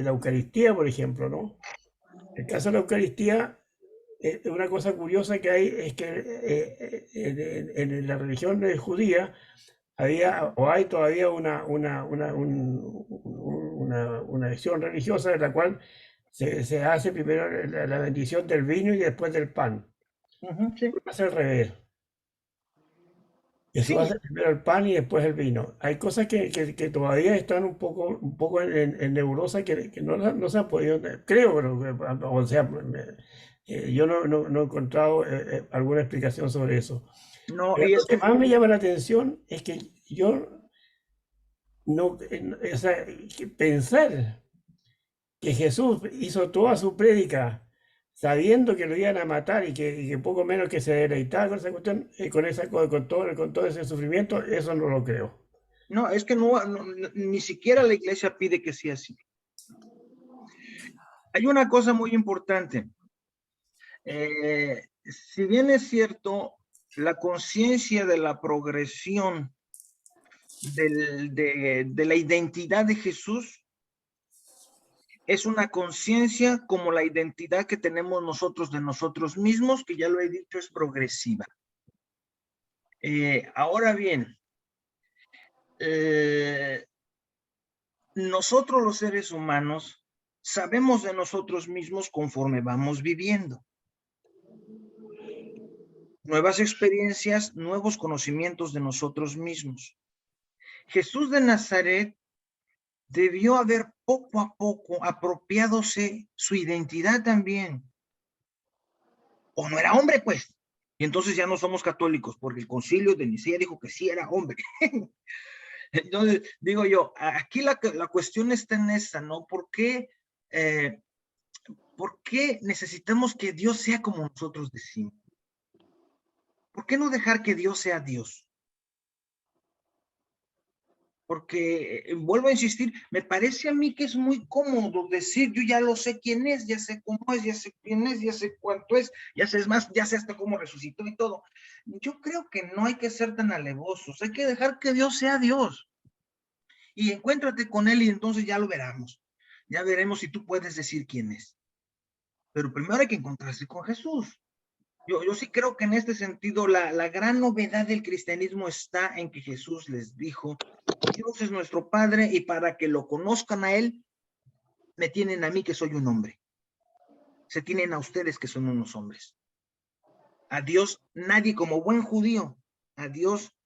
la Eucaristía, por ejemplo, ¿no? El caso de la Eucaristía, una cosa curiosa que hay es que en la religión judía había o hay todavía una acción religiosa en la cual se hace primero la bendición del vino y después del pan. Sí. Hace al revés. Jesús Sí. hace primero el pan y después el vino. Hay cosas que todavía están un poco en nebulosa que no se han podido, creo, pero, o sea, yo no he encontrado alguna explicación sobre eso. No, Pero y lo es que que más me llama la atención es que yo no, o sea, pensar que Jesús hizo toda su prédica sabiendo que lo iban a matar y que poco menos que se deleitaba con esa cuestión, con todo ese sufrimiento, eso no lo creo. no, es que ni siquiera la iglesia pide que sea así. Hay una cosa muy importante. Si bien es cierto, la conciencia de la progresión de la identidad de Jesús es una conciencia como la identidad que tenemos nosotros de nosotros mismos, que ya lo he dicho, es progresiva. Ahora bien, nosotros los seres humanos sabemos de nosotros mismos conforme vamos viviendo. Nuevas experiencias, nuevos conocimientos de nosotros mismos. Jesús de Nazaret debió haber poco a poco apropiadose su identidad también. O no era hombre, pues. Y entonces ya no somos católicos, porque el concilio de Nicea dijo que sí era hombre. Entonces, digo yo, aquí la cuestión está en esa, ¿no? ¿Por qué necesitamos que Dios sea como nosotros decimos? ¿Por qué no dejar que Dios sea Dios? Porque, vuelvo a insistir, me parece a mí que es muy cómodo decir, yo ya lo sé quién es, ya sé cómo es, ya sé quién es, ya sé cuánto es, ya sé, es más, ya sé hasta cómo resucitó y todo. Yo creo que no hay que ser tan alevosos, hay que dejar que Dios sea Dios. Y encuéntrate con Él y entonces ya lo veremos. Ya veremos si tú puedes decir quién es. Pero primero hay que encontrarse con Jesús. Yo sí creo que en este sentido la gran novedad del cristianismo está en que Jesús les dijo, Dios es nuestro Padre y para que lo conozcan a Él, me tienen a mí que soy un hombre. Se tienen a ustedes que son unos hombres. A Dios nadie, como buen judío, a Dios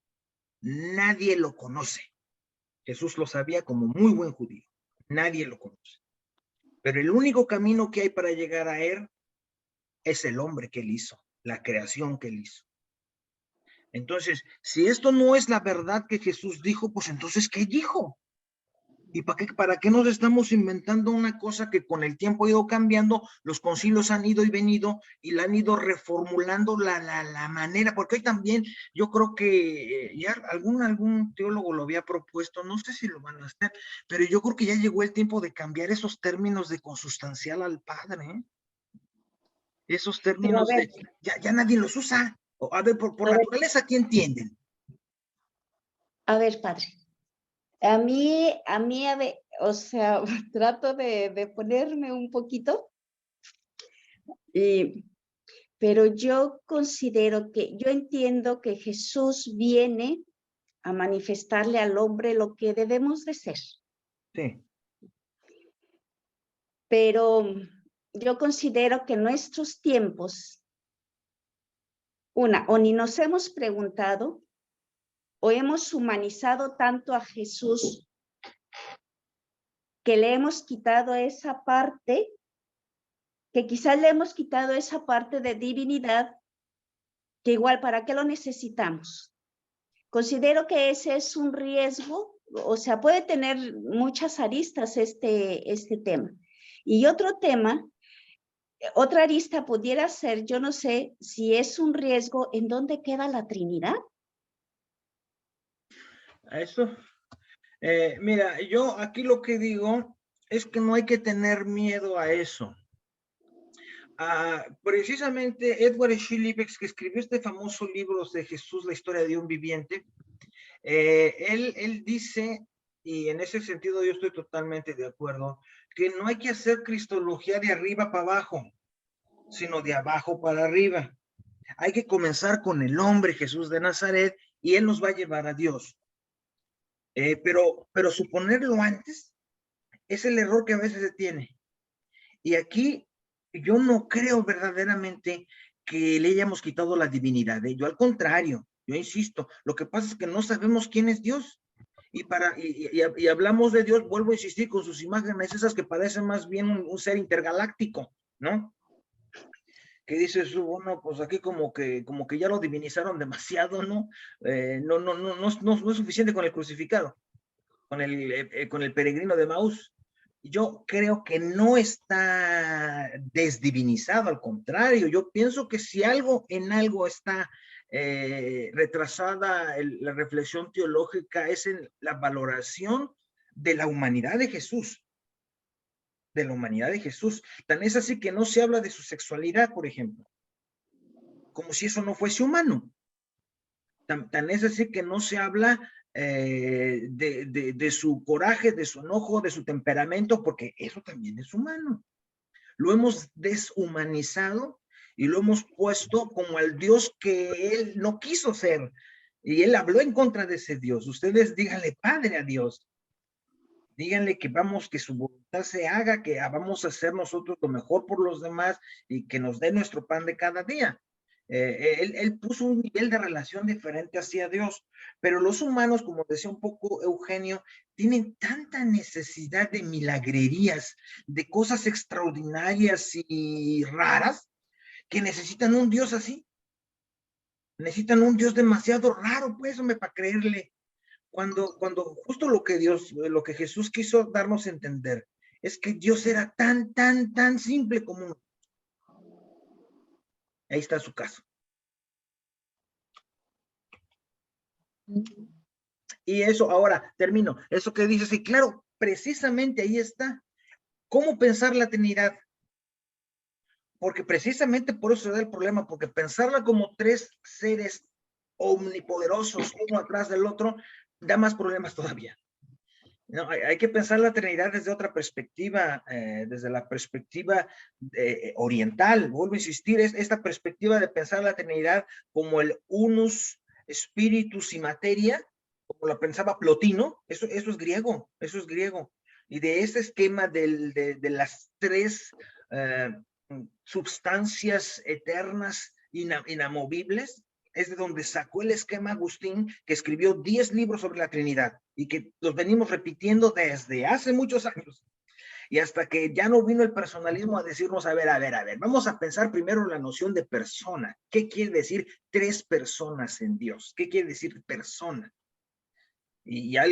nadie lo conoce. Jesús lo sabía como muy buen judío. Nadie lo conoce. Pero el único camino que hay para llegar a Él es el hombre que Él hizo, la creación que Él hizo. Entonces, si esto no es la verdad que Jesús dijo, pues entonces, ¿qué dijo? ¿Y para qué nos estamos inventando una cosa que con el tiempo ha ido cambiando? Los concilios han ido y venido y la han ido reformulando la manera, porque hoy también yo creo que ya algún teólogo lo había propuesto, no sé si lo van a hacer, pero yo creo que ya llegó el tiempo de cambiar esos términos de consustancial al Padre, ¿eh? Esos términos de, ya nadie los usa. A ver, por naturaleza, ¿qué entienden? A ver, padre. A mí, a ver, o sea, trato de ponerme un poquito, pero yo considero yo entiendo que Jesús viene a manifestarle al hombre lo que debemos de ser. Sí. Pero yo considero que en nuestros tiempos, o ni nos hemos preguntado, o hemos humanizado tanto a Jesús que le hemos quitado esa parte, que quizás le hemos quitado esa parte de divinidad, que igual, ¿para qué lo necesitamos? Considero que ese es un riesgo, o sea, puede tener muchas aristas este tema. Y otro tema, otra arista pudiera ser, yo no sé si es un riesgo, ¿en dónde queda la Trinidad? A eso. Mira, yo aquí lo que digo es que no hay que tener miedo a eso. Precisamente Edward Schillebeeck, que escribió este famoso libro de Jesús, la historia de un viviente, él dice, y en ese sentido yo estoy totalmente de acuerdo, que no hay que hacer cristología de arriba para abajo, sino de abajo para arriba. Hay que comenzar con el hombre Jesús de Nazaret y Él nos va a llevar a Dios. Pero suponerlo antes es el error que a veces se tiene. Y aquí yo no creo verdaderamente que le hayamos quitado la divinidad. Yo al contrario, yo insisto, lo que pasa es que no sabemos quién es Dios. Y hablamos de Dios, vuelvo a insistir, con sus imágenes esas que parecen más bien un ser intergaláctico, ¿no? Que dices, bueno, pues aquí como que ya lo divinizaron demasiado, ¿no? No es suficiente con el crucificado, con el peregrino de Maús. Yo creo que no está desdivinizado, al contrario, yo pienso que si en algo está retrasada la reflexión teológica es en la valoración de la humanidad de Jesús. De la humanidad de Jesús. Tan es así que no se habla de su sexualidad, por ejemplo, como si eso no fuese humano. Tan es así que no se habla de su coraje, de su enojo, de su temperamento, porque eso también es humano. Lo hemos deshumanizado y lo hemos puesto como el Dios que él no quiso ser. Y él habló en contra de ese Dios. Ustedes díganle Padre a Dios. Díganle que vamos, que su voluntad se haga, que vamos a hacer nosotros lo mejor por los demás y que nos dé nuestro pan de cada día. Él puso un nivel de relación diferente hacia Dios, pero los humanos, como decía un poco Eugenio, tienen tanta necesidad de milagrerías, de cosas extraordinarias y raras, que necesitan un Dios así. Necesitan un Dios demasiado raro, pues, hombre, para creerle. Cuando justo lo que Jesús quiso darnos a entender, es que Dios era tan simple como uno. Ahí está su caso. Y eso, ahora, termino. Eso que dices, y claro, precisamente ahí está. ¿Cómo pensar la Trinidad? Porque precisamente por eso se da el problema, porque pensarla como tres seres omnipoderosos, uno atrás del otro, da más problemas todavía. No, hay que pensar la Trinidad desde otra perspectiva, desde la perspectiva oriental. Vuelvo a insistir, es esta perspectiva de pensar la Trinidad como el unus spiritus y materia, como lo pensaba Plotino. Eso es griego, eso es griego. Y de ese esquema de las tres substancias eternas, inamovibles, es de donde sacó el esquema Agustín, que escribió 10 libros sobre la Trinidad y que los venimos repitiendo desde hace muchos años. Y hasta que ya no vino el personalismo a decirnos, a ver, vamos a pensar primero la noción de persona. ¿Qué quiere decir tres personas en Dios? ¿Qué quiere decir persona? Y ya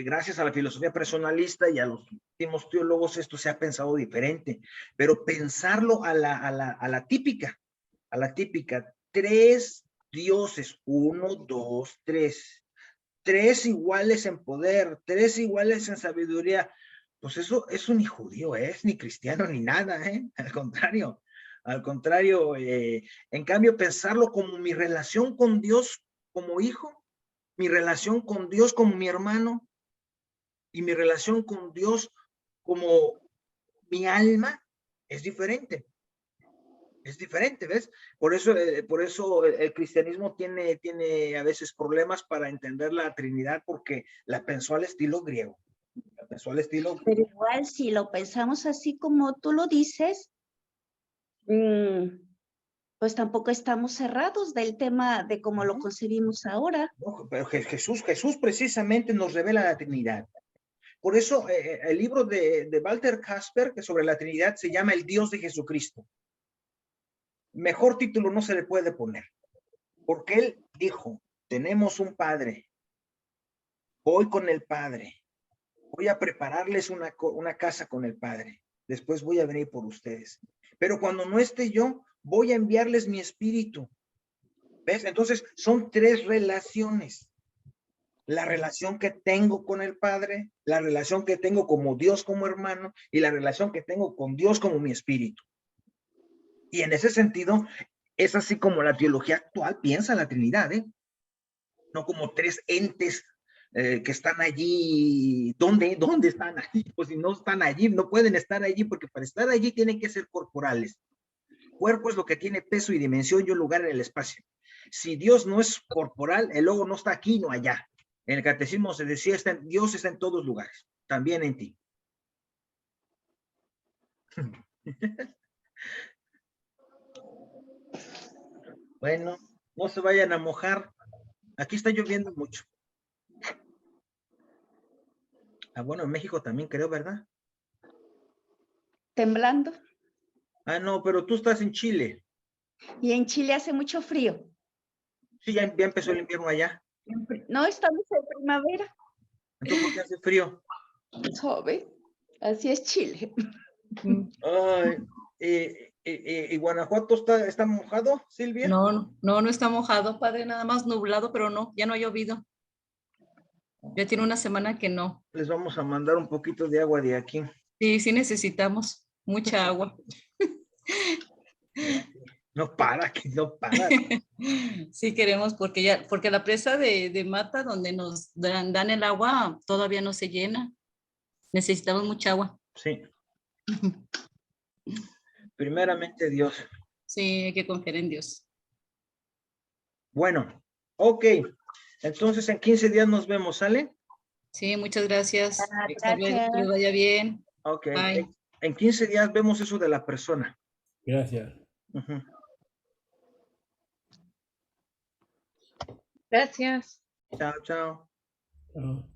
gracias a la filosofía personalista y a los últimos teólogos, esto se ha pensado diferente. Pero pensarlo a la típica, tres dioses, 1, 2, 3, tres iguales en poder, tres iguales en sabiduría, pues eso ni judío es, ni cristiano, ni nada, al contrario, en cambio pensarlo como mi relación con Dios como hijo, mi relación con Dios como mi hermano, y mi relación con Dios como mi alma, es diferente. Es diferente, ¿ves? Por eso el cristianismo tiene a veces problemas para entender la Trinidad, porque la pensó al estilo griego. La pensó al estilo griego. Pero igual, si lo pensamos así como tú lo dices, pues tampoco estamos cerrados del tema de cómo lo concebimos ahora. No, pero Jesús precisamente nos revela la Trinidad. Por eso el libro de Walter Kasper, que sobre la Trinidad, se llama El Dios de Jesucristo. Mejor título no se le puede poner, porque él dijo, tenemos un Padre, voy con el Padre, voy a prepararles una casa con el Padre, después voy a venir por ustedes, pero cuando no esté yo, voy a enviarles mi espíritu. ¿Ves? Entonces son tres relaciones. La relación que tengo con el Padre, la relación que tengo como Dios como hermano, y la relación que tengo con Dios como mi espíritu. Y en ese sentido, es así como la teología actual piensa la Trinidad, no como tres entes que están allí. ¿Dónde están allí? Pues si no están allí, no pueden estar allí, porque para estar allí tienen que ser corporales. Cuerpo es lo que tiene peso y dimensión y un lugar en el espacio. Si Dios no es corporal, el logo no está aquí, no allá. En el catecismo se decía, Dios está en todos lugares, también en ti. Bueno, no se vayan a mojar. Aquí está lloviendo mucho. Bueno, en México también creo, ¿verdad? Temblando. No, pero tú estás en Chile. Y en Chile hace mucho frío. Sí, ya empezó el invierno allá. No, estamos en primavera. Entonces, ¿por qué hace frío? ¿Sabe? Así es Chile. Ay, ¿y Guanajuato está mojado, Silvia? No está mojado, padre, nada más nublado, pero no, ya no ha llovido. Ya tiene una semana que no. Les vamos a mandar un poquito de agua de aquí. Sí necesitamos mucha agua. No para, que no para. Sí queremos porque la presa de Mata donde nos dan el agua todavía no se llena. Necesitamos mucha agua. Sí. Primeramente Dios. Sí, hay que confiar en Dios. Bueno, ok. Entonces en 15 días nos vemos, ¿sale? Sí, muchas gracias. Hasta luego, Gracias. que les vaya bien. Ok. Bye. En 15 días vemos eso de la persona. Gracias. Ujú. Gracias. Chao, chao. Chao.